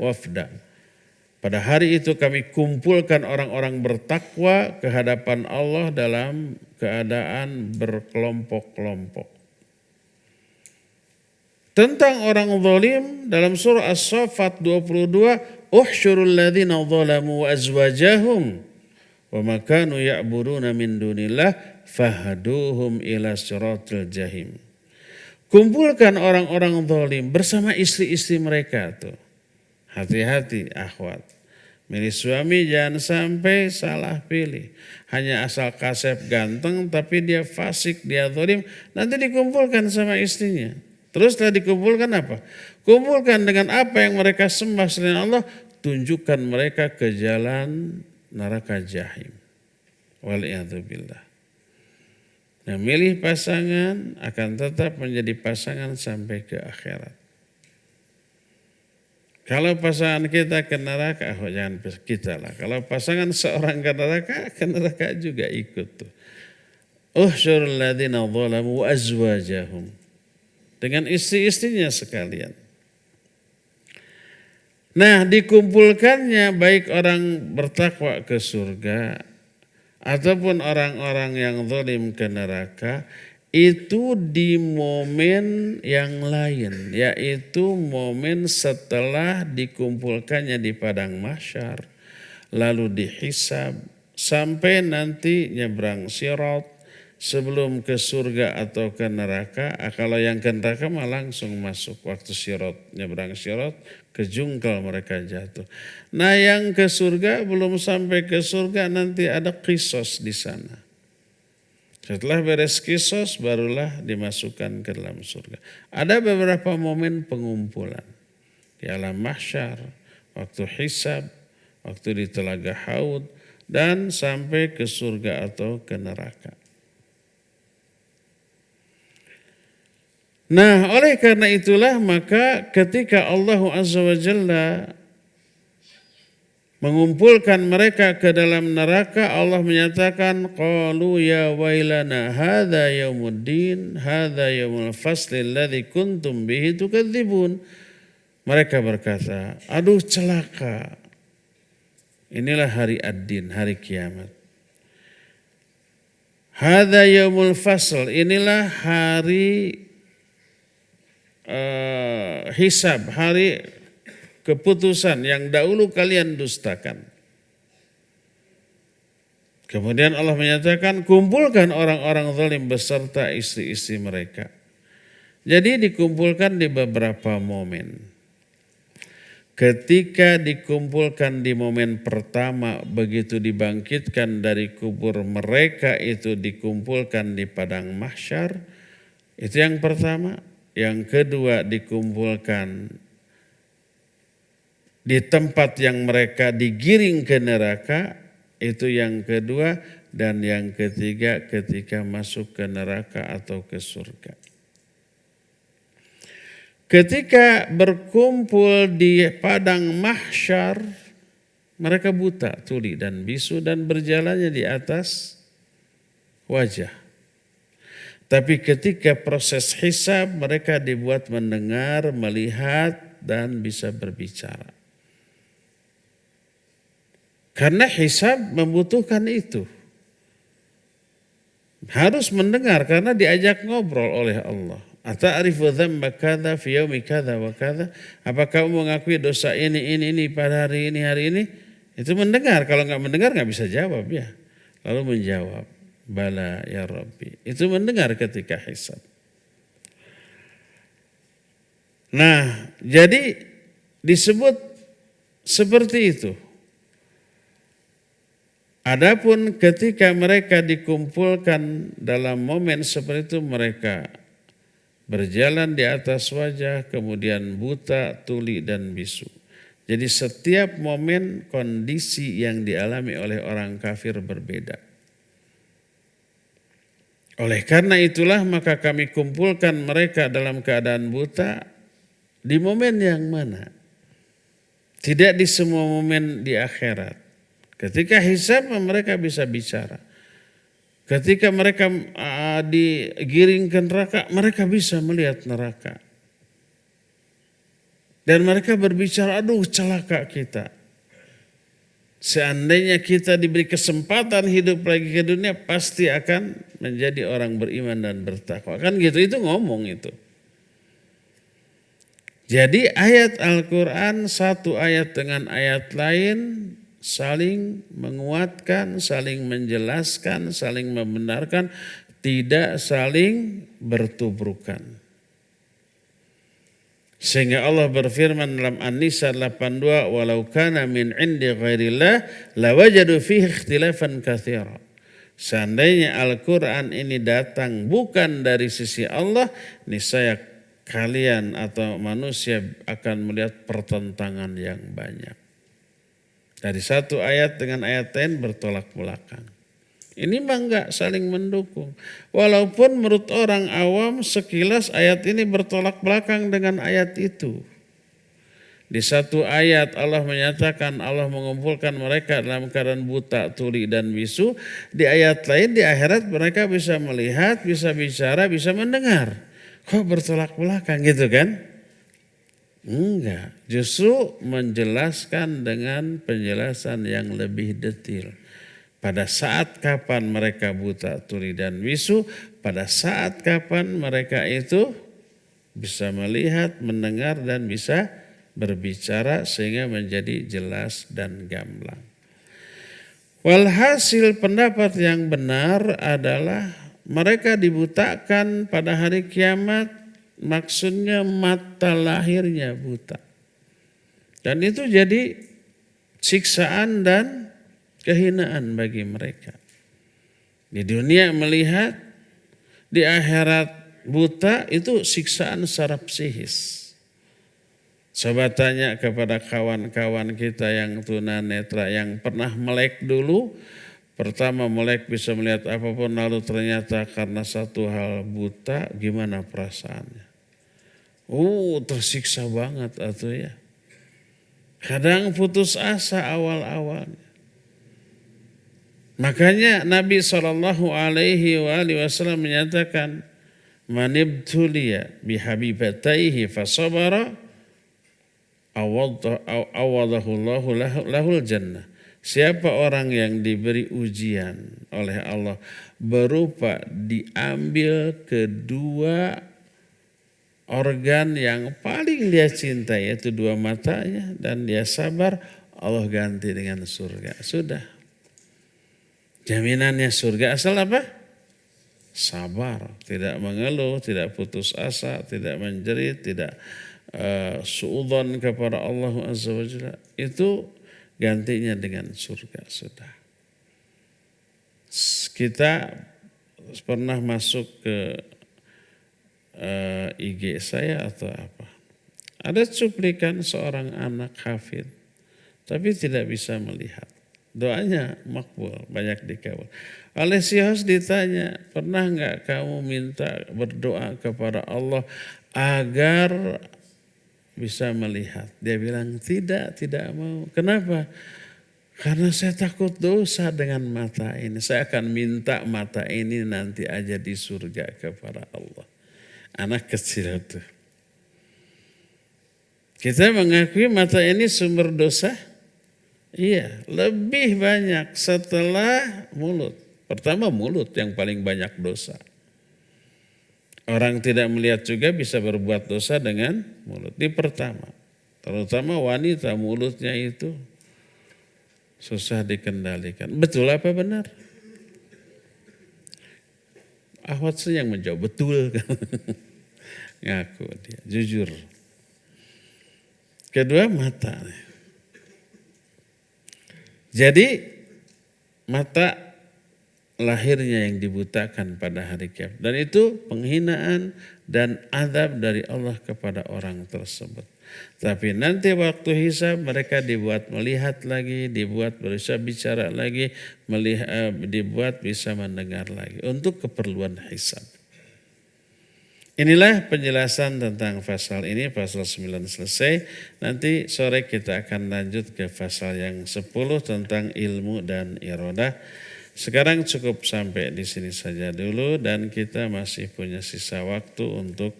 wafda. Pada hari itu kami kumpulkan orang-orang bertakwa ke hadapan Allah dalam keadaan berkelompok-kelompok. Tentang orang zalim dalam surah As-Saffat 22, uhsyurul ladzina zalamu wa azwajahum wa ma kanu ya'buduna min dunillah fahduhum ila siratil jahim. Kumpulkan orang-orang zalim bersama istri-istri mereka tuh. Hati-hati akhwat. Milih suami jangan sampai salah pilih. Hanya asal kasep ganteng tapi dia fasik, dia zalim, nanti dikumpulkan sama istrinya. Terus setelah dikumpulkan apa? Kumpulkan dengan apa yang mereka sembah selain Allah, tunjukkan mereka ke jalan neraka jahim. Waliyadzubillah. Nah, milih pasangan akan tetap menjadi pasangan sampai ke akhirat. Kalau pasangan kita ke neraka, jangan kita lah. Kalau pasangan seorang ke neraka juga ikut tuh. Uhsyurul ladzina zalamu wa azwajahum. Dengan istri-istrinya sekalian. Nah, dikumpulkannya baik orang bertakwa ke surga ataupun orang-orang yang zalim ke neraka, itu di momen yang lain, yaitu momen setelah dikumpulkannya di padang mahsyar, lalu dihisab, sampai nanti nyebrang sirat, sebelum ke surga atau ke neraka. Kalau yang ke neraka mah langsung masuk waktu sirat, nyebrang sirat, kejungkal mereka jatuh. Nah yang ke surga belum sampai ke surga, nanti ada kisos di sana. Setelah beres kisos barulah dimasukkan ke dalam surga. Ada beberapa momen pengumpulan di alam mahsyar, waktu hisab, waktu di telaga Haud, dan sampai ke surga atau ke neraka. Nah, oleh karena itulah maka ketika Allah Azza wa Jalla mengumpulkan mereka ke dalam neraka, Allah menyatakan, qalu ya wailana hadza yaumuddin hadza yaumul fasli alladzi kuntum bihi tukadzibun. Mereka berkata, aduh celaka. Inilah hari ad-din, hari kiamat. Hadza yaumul fasl, inilah hari hisab, hari keputusan yang dahulu kalian dustakan. Kemudian Allah menyatakan, kumpulkan orang-orang zalim beserta istri-istri mereka. Jadi dikumpulkan di beberapa momen. Ketika dikumpulkan di momen pertama, begitu dibangkitkan dari kubur mereka, itu dikumpulkan di padang mahsyar, itu yang pertama. Yang kedua dikumpulkan di tempat yang mereka digiring ke neraka, itu yang kedua. Dan yang ketiga ketika masuk ke neraka atau ke surga. Ketika berkumpul di padang mahsyar, mereka buta, tuli dan bisu dan berjalannya di atas wajah. Tapi ketika proses hisab, mereka dibuat mendengar, melihat, dan bisa berbicara. Karena hisab membutuhkan itu. Harus mendengar karena diajak ngobrol oleh Allah. Ata'rifu dzamba kadza fi yaumi kadza wa kadza? Apa kamu mengakui dosa ini pada hari ini? Itu mendengar. Kalau enggak mendengar enggak bisa jawab ya. Lalu menjawab, bala ya Rabbi. Itu mendengar ketika hisab. Nah, jadi disebut seperti itu. Adapun ketika mereka dikumpulkan dalam momen seperti itu, mereka berjalan di atas wajah, kemudian buta, tuli, dan bisu. Jadi setiap momen kondisi yang dialami oleh orang kafir berbeda. Oleh karena itulah maka kami kumpulkan mereka dalam keadaan buta di momen yang mana? Tidak di semua momen di akhirat. Ketika hisab mereka bisa bicara. Ketika mereka digiring ke neraka, mereka bisa melihat neraka. Dan mereka berbicara, aduh celaka kita. Seandainya kita diberi kesempatan hidup lagi ke dunia, pasti akan menjadi orang beriman dan bertakwa. Kan gitu, itu ngomong itu. Jadi ayat Al-Quran satu ayat dengan ayat lain saling menguatkan, saling menjelaskan, saling membenarkan, tidak saling bertubrukan. Sehingga Allah berfirman dalam An-Nisa 82, walau kana min indi ghairillah lawajadu fihi ikhtilafan katsira. Seandainya Al-Quran ini datang bukan dari sisi Allah, niscaya kalian atau manusia akan melihat pertentangan yang banyak. Dari satu ayat dengan ayat lain bertolak belakang. Ini mah enggak saling mendukung. Walaupun menurut orang awam sekilas ayat ini bertolak belakang dengan ayat itu. Di satu ayat Allah menyatakan Allah mengumpulkan mereka dalam keadaan buta, tuli dan bisu. Di ayat lain di akhirat mereka bisa melihat, bisa bicara, bisa mendengar. Kok bertolak belakang gitu kan? Enggak, justru menjelaskan dengan penjelasan yang lebih detail. pada saat kapan mereka buta, tuli dan bisu, pada saat kapan mereka itu bisa melihat, mendengar dan bisa berbicara sehingga menjadi jelas dan gamblang. Walhasil pendapat yang benar adalah mereka dibutakan pada hari kiamat, maksudnya mata lahirnya buta. Dan itu jadi siksaan dan kehinaan bagi mereka. Di dunia melihat, di akhirat buta, itu siksaan secara psikis. Coba tanya kepada kawan-kawan kita yang tunanetra yang pernah melek dulu. Pertama melek bisa melihat apapun, lalu ternyata karena satu hal buta, gimana perasaannya? Tersiksa banget atau ya. Kadang putus asa awal-awalnya. Makanya Nabi SAW menyatakan, manibtuliya bihabibataihi fasabara awadahullahu lahul jannah. Siapa orang yang diberi ujian oleh Allah berupa diambil kedua organ yang paling dia cintai, yaitu dua matanya, dan dia sabar, Allah ganti dengan surga. Sudah. Jaminannya surga asal apa? Sabar, tidak mengeluh, tidak putus asa, tidak menjerit, tidak suudzon kepada Allah Azza wa Jalla. Itu gantinya dengan surga. Sudah. Kita pernah masuk ke IG saya atau apa. Ada cuplikan seorang anak hafid, tapi tidak bisa melihat. Doanya makbul, banyak dikabul. Oleh si host ditanya, pernah enggak kamu minta berdoa kepada Allah agar bisa melihat? Dia bilang tidak mau. Kenapa? Karena saya takut dosa dengan mata ini. Saya akan minta mata ini nanti aja di surga kepada Allah. Anak kecil itu. Kita mengakui mata ini sumber dosa. Iya, lebih banyak setelah mulut. Pertama mulut yang paling banyak dosa. Orang tidak melihat juga bisa berbuat dosa dengan mulut. Di pertama, terutama wanita mulutnya itu susah dikendalikan. Betul apa benar? Ahwat sih yang menjawab betul. Ngaku dia, jujur. Kedua mata. Jadi mata lahirnya yang dibutakan pada hari kiamat. Dan itu penghinaan dan azab dari Allah kepada orang tersebut. Tapi nanti waktu hisab mereka dibuat melihat lagi, dibuat bisa bicara lagi, dibuat bisa mendengar lagi untuk keperluan hisab. Inilah penjelasan tentang pasal ini, pasal 9 selesai. Nanti sore kita akan lanjut ke pasal yang 10 tentang ilmu dan iradah. Sekarang cukup sampai di sini saja dulu dan kita masih punya sisa waktu untuk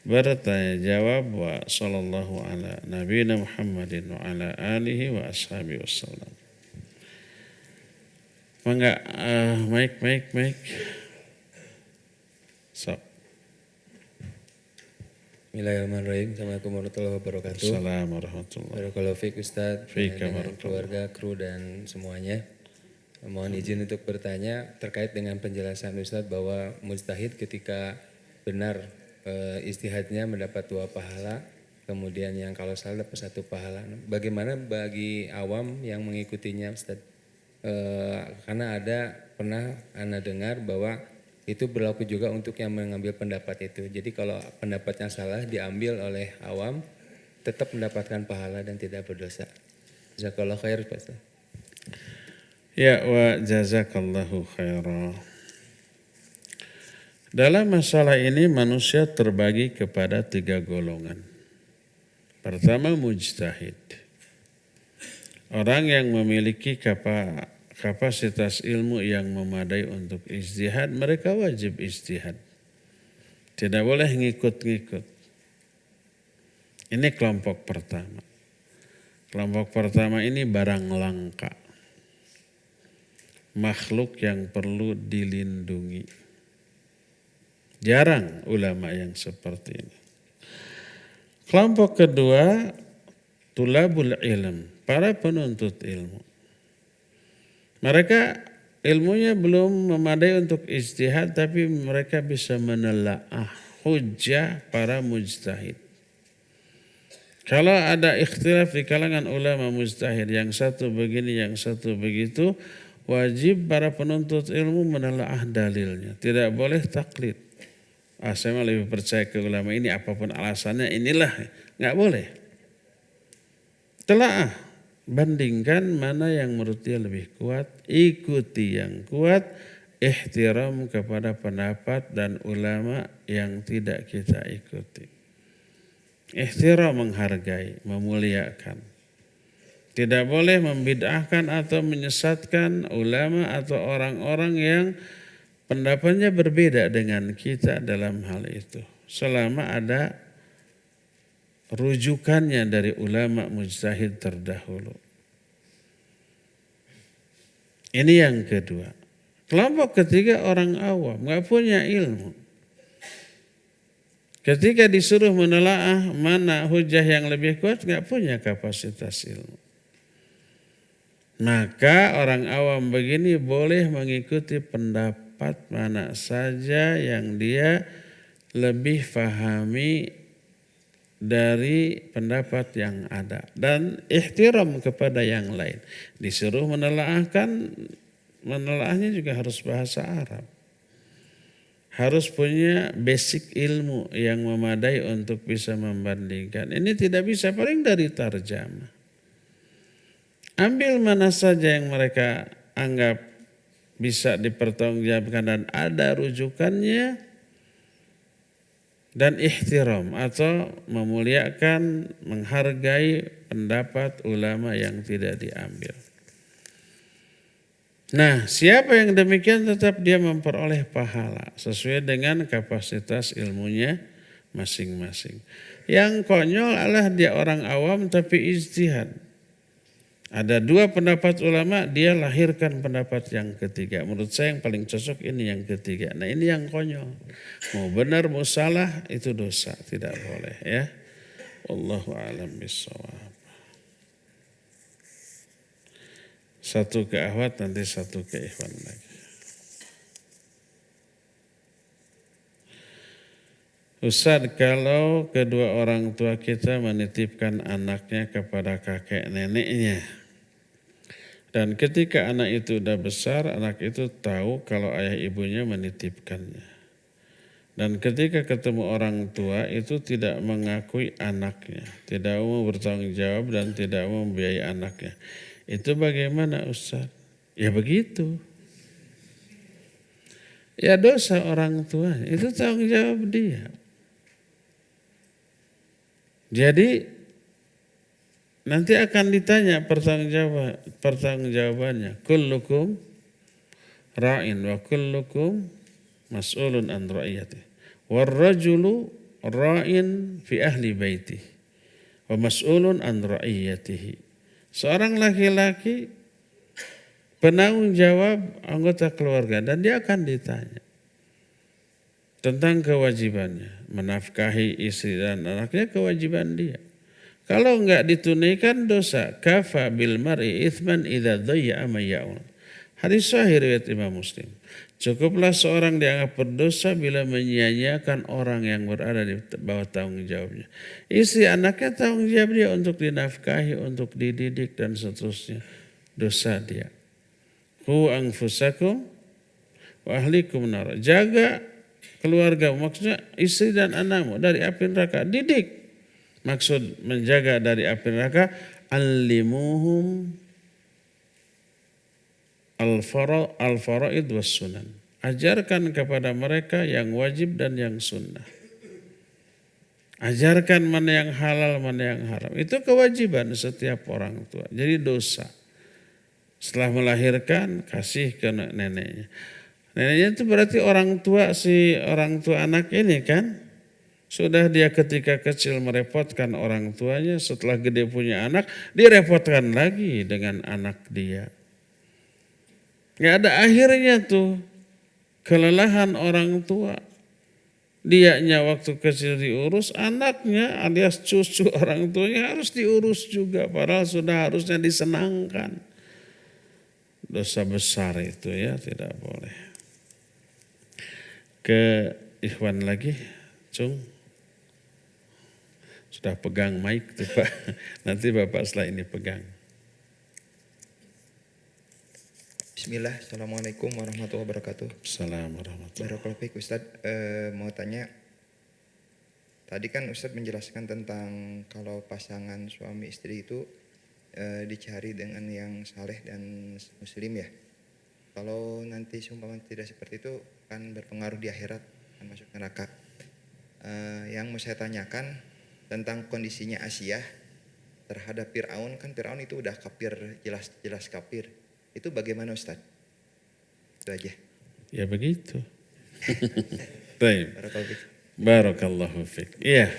bertanya jawab. Wa sallallahu ala nabiyina Muhammadin wa ala alihi wa ashabihi wasallam. Mangga mic. So. Bismillahirrahmanirrahim. Assalamualaikum warahmatullahi wabarakatuh. Assalamualaikum warahmatullahi wabarakatuh. Barakallahu fiik Ustaz, Fiik dengan keluarga, kru dan semuanya. Mohon izin untuk bertanya terkait dengan penjelasan Ustaz bahwa mujtahid ketika benar ijtihadnya mendapat 2 pahala, kemudian yang kalau salah dapat 1 pahala. Bagaimana bagi awam yang mengikutinya Ustaz? Karena pernah ana dengar bahwa itu berlaku juga untuk yang mengambil pendapat itu. Jadi kalau pendapatnya salah diambil oleh awam, tetap mendapatkan pahala dan tidak berdosa. Jazakallahu khair Ustaz. Ya wa jazakallahu khairan. Dalam masalah ini manusia terbagi kepada 3 golongan. Pertama mujtahid. Orang yang memiliki kapasitas ilmu yang memadai untuk ijtihad, mereka wajib ijtihad. Tidak boleh ngikut-ngikut. Ini kelompok pertama. Kelompok pertama ini barang langka. makhluk yang perlu dilindungi. Jarang ulama yang seperti ini. Kelompok kedua, tulabul ilm, para penuntut ilmu. Mereka ilmunya belum memadai untuk ijtihad, tapi mereka bisa menelaah hujjah para mujtahid. Kalau ada ikhtilaf di kalangan ulama mujtahid, yang satu begini, yang satu begitu, wajib para penuntut ilmu menelaah dalilnya. Tidak boleh taklid. Saya mah lebih percaya ke ulama ini, apapun alasannya inilah. Nggak boleh. Telaah, bandingkan mana yang menurut dia lebih kuat, ikuti yang kuat, ihtiram kepada pendapat dan ulama yang tidak kita ikuti. Ihtiram, menghargai, memuliakan. Tidak boleh membid'ahkan atau menyesatkan ulama atau orang-orang yang pendapatnya berbeda dengan kita dalam hal itu. Selama ada rujukannya dari ulama mujtahid terdahulu. Ini yang kedua. Kelompok ketiga, orang awam, nggak punya ilmu. Ketika disuruh menelaah mana hujah yang lebih kuat, nggak punya kapasitas ilmu. Maka orang awam begini boleh mengikuti pendapat mana saja yang dia lebih pahami dari pendapat yang ada. Dan ihtiram kepada yang lain. Disuruh menelaahnya juga harus bahasa Arab. Harus punya basic ilmu yang memadai untuk bisa membandingkan. Ini tidak bisa, paling dari tarjamah. Ambil mana saja yang mereka anggap bisa dipertanggungjawabkan dan ada rujukannya, dan ihtiram atau memuliakan, menghargai pendapat ulama yang tidak diambil. Nah, siapa yang demikian tetap dia memperoleh pahala sesuai dengan kapasitas ilmunya masing-masing. Yang konyol adalah dia orang awam tapi ijtihad. Ada dua pendapat ulama, dia lahirkan pendapat yang ketiga. Menurut saya yang paling cocok ini yang ketiga. Nah, ini yang konyol. Mau benar mau salah itu dosa, tidak boleh ya. Wallahu a'lam bishawab. Satu ke Ahwat, nanti satu ke Ikhwan lagi. Ustaz, kalau kedua orang tua kita menitipkan anaknya kepada kakek neneknya, dan ketika anak itu sudah besar, anak itu tahu kalau ayah ibunya menitipkannya. Dan ketika ketemu orang tua itu tidak mengakui anaknya, tidak mau bertanggung jawab dan tidak mau membiayai anaknya. Itu bagaimana Ustaz? Ya begitu. Ya dosa orang tua, itu tanggung jawab dia. Jadi nanti akan ditanya pertanggungjawabannya. Kullukum ra'in wa kullukum mas'ulun an ra'iyatih. Warrajulu ra'in fi ahli baitih wa mas'ulun an ra'iyatihi. Seorang laki-laki penanggung jawab anggota keluarga dan dia akan ditanya tentang kewajibannya. Menafkahi istri dan anaknya kewajiban dia. Kalau enggak ditunaikan dosa, kafa bil mar'i ithman idza dhayya ma ya'un. Hadis sahih riwayat Imam Muslim. Cukuplah seorang dianggap berdosa bila menyia-nyiakan orang yang berada di bawah tanggung jawabnya. Istri anaknya tanggung jawab dia untuk dinafkahi, untuk dididik dan seterusnya. Dosa dia. Qu anfusakum wa ahlikum nar. Jaga keluarga, maksudnya istri dan anakmu dari api neraka. Didik. Maksud menjaga dari api neraka, allimuhum al-faraid was sunan. Ajarkan kepada mereka yang wajib dan yang sunnah. Ajarkan mana yang halal, mana yang haram. Itu kewajiban setiap orang tua. Jadi dosa. Setelah melahirkan, kasih ke neneknya. Neneknya itu berarti orang tua anak ini kan. Sudah dia ketika kecil merepotkan orang tuanya, setelah gede punya anak, direpotkan lagi dengan anak dia. Nggak ada akhirnya tuh kelelahan orang tua. Dianya waktu kecil diurus, anaknya alias cucu orang tuanya harus diurus juga. Padahal sudah harusnya disenangkan. Dosa besar itu ya, tidak boleh. Ke Ikhwan lagi, Cung. Sudah pegang mic tuh Pak. Nanti Bapak setelah ini pegang. Bismillah, Assalamualaikum warahmatullahi wabarakatuh. Assalamualaikum warahmatullahi wabarakatuh. Barakallahu fiik Ustadz, mau tanya, tadi kan Ustadz menjelaskan tentang kalau pasangan suami istri itu dicari dengan yang saleh dan muslim ya. Kalau nanti seumpama tidak seperti itu kan berpengaruh di akhirat, kan masuk neraka. Yang mau saya tanyakan tentang kondisinya Asia terhadap Fir'aun, kan Fir'aun itu udah kafir, jelas kafir. Itu bagaimana Ustaz? Itu aja. Ya begitu. Baik. Barakallahu fiik. Barakallahu fiik. Iya.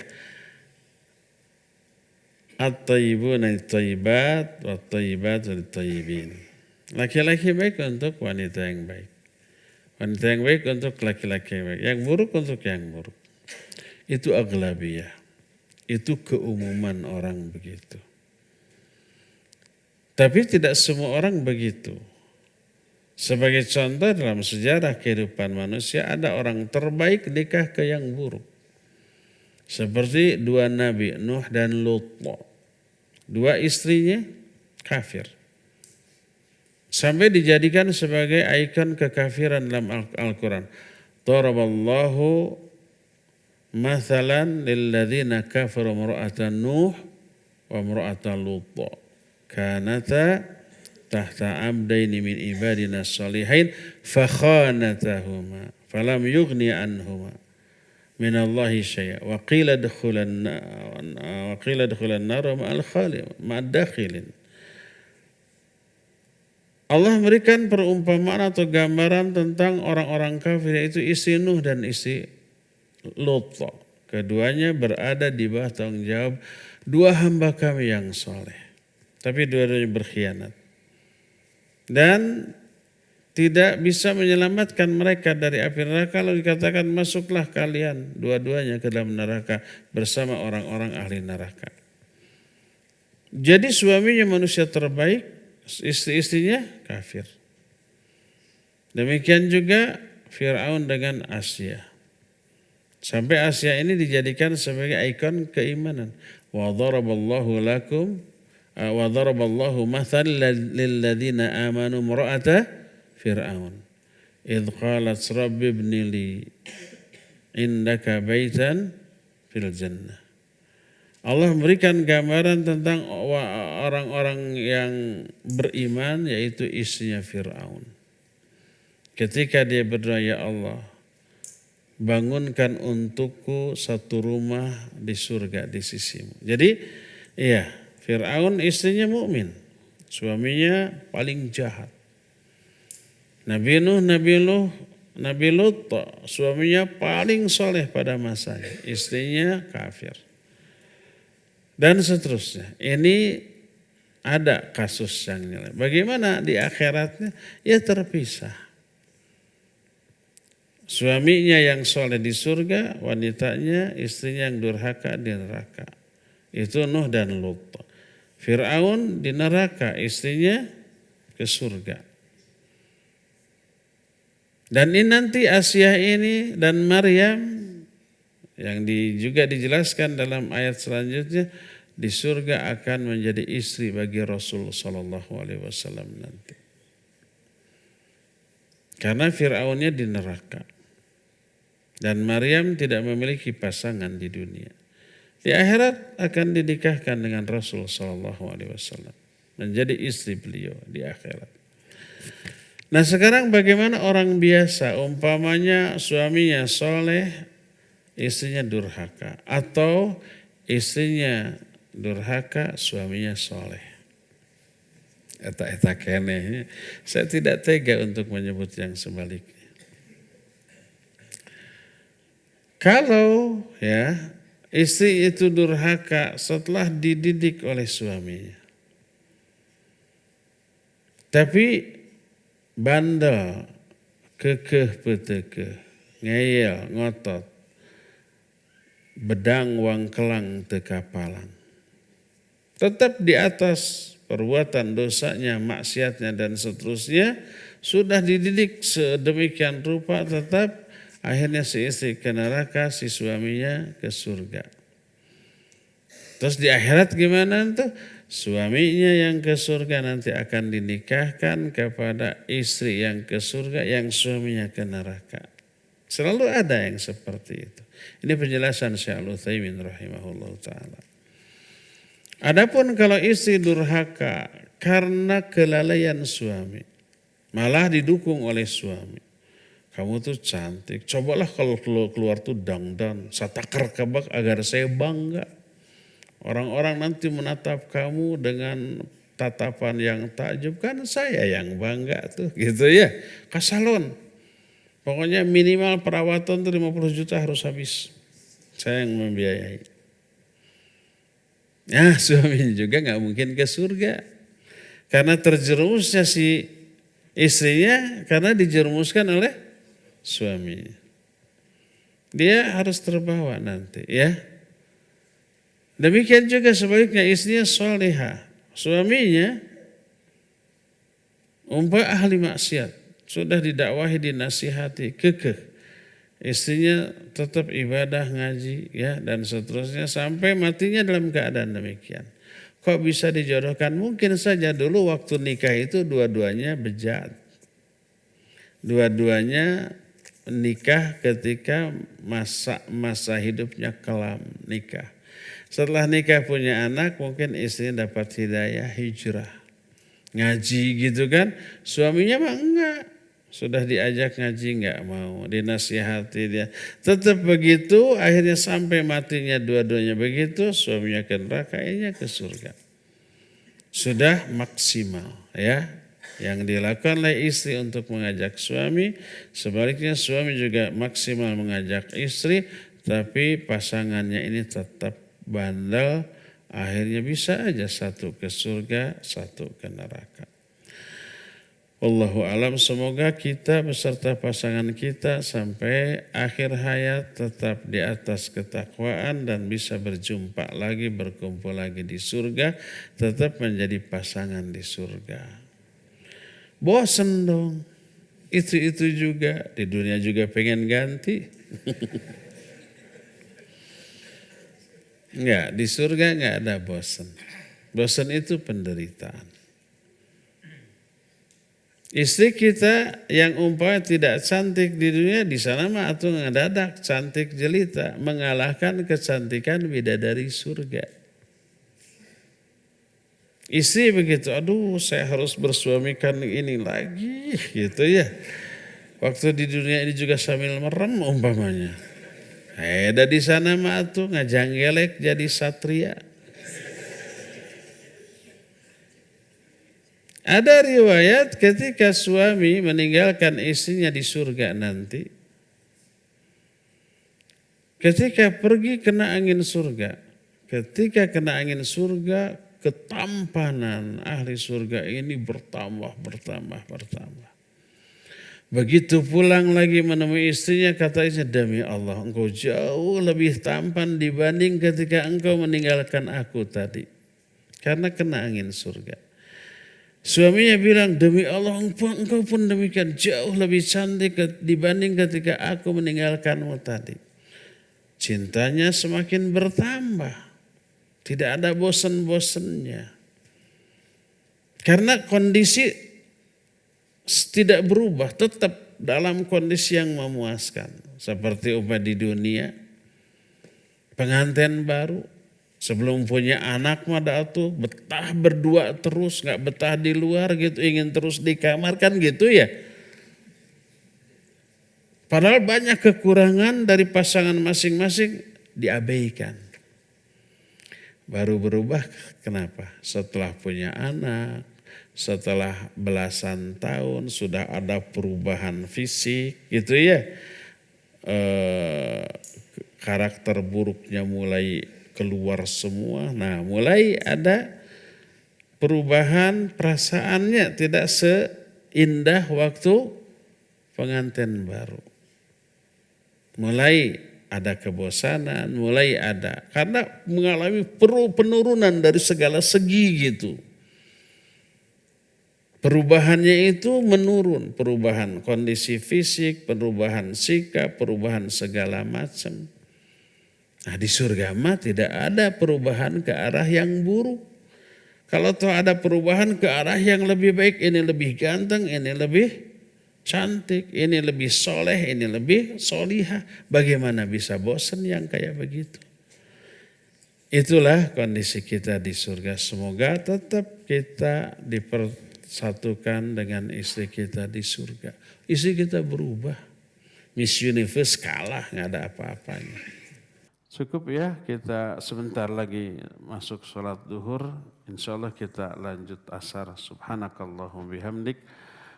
At-tayyibuna at-tayyibat wa at-tayyibatu lit-tayyibin. Laki-laki baik untuk wanita yang baik. Wanita yang baik untuk laki-laki yang baik. Yang buruk untuk yang buruk. Itu aghlabiyah. Itu keumuman orang begitu. Tapi tidak semua orang begitu. Sebagai contoh dalam sejarah kehidupan manusia ada orang terbaik nikah ke yang buruk. Seperti dua nabi Nuh dan Lut. Dua istrinya kafir. Sampai dijadikan sebagai ikon kekafiran dalam Al-Quran. Daraballahu mathalan lilladzina kafaru imra'ata Nuh wa imra'ata Lut. Kanata tahta abdaini min ibadina salihin fakhanatahuma falam yughni anhuma min Allahi syai'a wa qila dukhulan nar ma'al khalid ma'ad dakhilin. Allah memberikan perumpamaan atau gambaran tentang orang-orang kafir, yaitu istri Nuh dan istri Lut. Keduanya berada di bawah tanggung jawab dua hamba kami yang soleh. Tapi dua-duanya berkhianat. Dan tidak bisa menyelamatkan mereka dari api neraka. Lalu dikatakan masuklah kalian dua-duanya ke dalam neraka bersama orang-orang ahli neraka. Jadi suaminya manusia terbaik, istri-istrinya kafir. Demikian juga Fir'aun dengan Asia. Sampai Asia ini dijadikan sebagai ikon keimanan. Wa daraballahu lakum wa daraballahu mathalan lilladzina amanu imra'ata Fir'aun idh qalat rabbi ibni li indaka baitan fil jannah. Allah memberikan gambaran tentang orang-orang yang beriman, yaitu istrinya Fir'aun. Ketika dia berdoa, ya Allah, bangunkan untukku satu rumah di surga di sisimu. Jadi iya, Fir'aun istrinya mukmin, suaminya paling jahat. Nabi Nuh, Nabi Lut, suaminya paling soleh pada masanya, istrinya kafir. Dan seterusnya. Ini ada kasus yang nilai. Bagaimana di akhiratnya? Ya terpisah. Suaminya yang soleh di surga, wanitanya, istrinya yang durhaka di neraka. Itu Nuh dan Lut. Fir'aun di neraka, istrinya ke surga. Dan ini nanti Asia ini dan Maryam yang juga dijelaskan dalam ayat selanjutnya, di surga akan menjadi istri bagi Rasul sallallahu alaihi wasallam nanti. Karena Fir'aunnya di neraka. Dan Maryam tidak memiliki pasangan di dunia. Di akhirat akan dinikahkan dengan Rasul sallallahu alaihi wasallam, menjadi istri beliau di akhirat. Nah, sekarang bagaimana orang biasa, umpamanya suaminya soleh, istrinya durhaka, atau istrinya durhaka, suaminya soleh. Eta keneh. Saya tidak tega untuk menyebut yang sebaliknya. Kalau ya istri itu durhaka setelah dididik oleh suaminya, tapi bandel, kekeh petekeh, ngeyel, ngotot, bedang wangkelang tekapalan. Tetap di atas perbuatan dosanya, maksiatnya dan seterusnya, sudah dididik sedemikian rupa, tetap akhirnya si istri ke neraka, si suaminya ke surga. Terus di akhirat gimana tuh? Suaminya yang ke surga nanti akan dinikahkan kepada istri yang ke surga, yang suaminya ke neraka. Selalu ada yang seperti itu. Ini penjelasan Syekh Al-Utsaimin rahimahullah ta'ala. Adapun kalau istri durhaka karena kelalaian suami, malah didukung oleh suami. Kamu tuh cantik, cobalah kalau keluar tuh dangdan, satakar kabak agar saya bangga. Orang-orang nanti menatap kamu dengan tatapan yang takjub, kan saya yang bangga tuh gitu ya. Kasalon. Pokoknya minimal perawatan tuh 50 juta harus habis. Saya yang membiayai. Nah suaminya juga gak mungkin ke surga. Karena terjerumusnya si istrinya karena dijerumuskan oleh suaminya. Dia harus terbawa nanti ya. Demikian juga sebaliknya istrinya solehah. Suaminya ahli maksiat. Sudah didakwahi, dinasihati, kekeh. Istrinya tetap ibadah, ngaji ya dan seterusnya sampai matinya dalam keadaan demikian. Kok bisa dijodohkan? Mungkin saja dulu waktu nikah itu dua-duanya bejat. Dua-duanya nikah ketika masa hidupnya kelam nikah. Setelah nikah punya anak mungkin istrinya dapat hidayah hijrah. Ngaji gitu kan. Suaminya mah enggak. Sudah diajak ngaji enggak mau. Dinasihati dia. Tetap begitu akhirnya sampai matinya dua-duanya begitu. Suaminya ke neraka, ianya ke surga. Sudah maksimal ya. Yang dilakukan oleh istri untuk mengajak suami. Sebaliknya suami juga maksimal mengajak istri. Tapi pasangannya ini tetap bandel, akhirnya bisa aja satu ke surga, satu ke neraka. Wallahu alam, semoga kita beserta pasangan kita sampai akhir hayat tetap di atas ketakwaan dan bisa berjumpa lagi, berkumpul lagi di surga, tetap menjadi pasangan di surga. Bosen dong, itu juga, di dunia juga pengen ganti. Enggak, di surga enggak ada bosan. Bosan itu penderitaan. Istri kita yang umpamanya tidak cantik di dunia, di sana mah atuh ngedadak cantik jelita, mengalahkan kecantikan bidadari surga. Istri begitu, aduh saya harus bersuamikan ini lagi gitu ya. Waktu di dunia ini juga sambil merem umpamanya. Ada di sana mah tuh ngajanggelek jadi satria. Ada riwayat ketika suami meninggalkan istrinya di surga nanti. Ketika pergi kena angin surga. Ketika kena angin surga, ketampanan ahli surga ini bertambah. Begitu pulang lagi menemui istrinya, kata istrinya, demi Allah engkau jauh lebih tampan dibanding ketika engkau meninggalkan aku tadi. Karena kena angin surga. Suaminya bilang, demi Allah engkau pun demikian jauh lebih cantik dibanding ketika aku meninggalkanmu tadi. Cintanya semakin bertambah. Tidak ada bosan-bosannya. Karena kondisi tidak berubah, tetap dalam kondisi yang memuaskan. Seperti umpama di dunia, pengantin baru, sebelum punya anak mah tuh betah berdua terus, nggak betah di luar gitu, ingin terus di kamar kan gitu ya. Padahal banyak kekurangan dari pasangan masing-masing diabaikan. Baru berubah kenapa? Setelah punya anak, setelah belasan tahun sudah ada perubahan fisik gitu ya. Karakter buruknya mulai keluar semua. Nah mulai ada perubahan perasaannya tidak indah waktu pengantin baru. Mulai ada kebosanan, mulai ada. Karena mengalami penurunan dari segala segi gitu. Perubahannya itu menurun, perubahan kondisi fisik, perubahan sikap, perubahan segala macam. Nah di surga mah tidak ada perubahan ke arah yang buruk. Kalau toh ada perubahan ke arah yang lebih baik, ini lebih ganteng, ini lebih cantik, ini lebih soleh, ini lebih solihah. Bagaimana bisa bosan yang kayak begitu? Itulah kondisi kita di surga. Semoga tetap kita dipersatukan dengan istri kita di surga. Istri kita berubah. Miss Universe kalah, nggak ada apa-apanya. Cukup ya, kita sebentar lagi masuk sholat duhur. Insya Allah kita lanjut asar. Subhanakallahum bihamdik.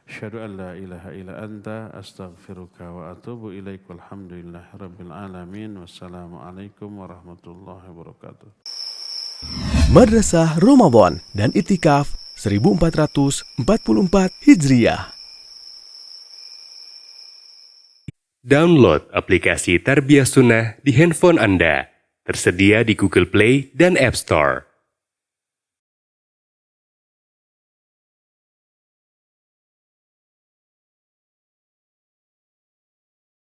Asyhadu an la ilaha illa anta astaghfiruka wa atubu ilaik. Walhamdulillah rabbil alamin. Wassalamualaikum warahmatullahi wabarakatuh. Madrasah Ramadan dan Itikaf 1444 Hijriah. Download aplikasi Tarbiyah Sunnah di handphone Anda. Tersedia di Google Play dan App Store.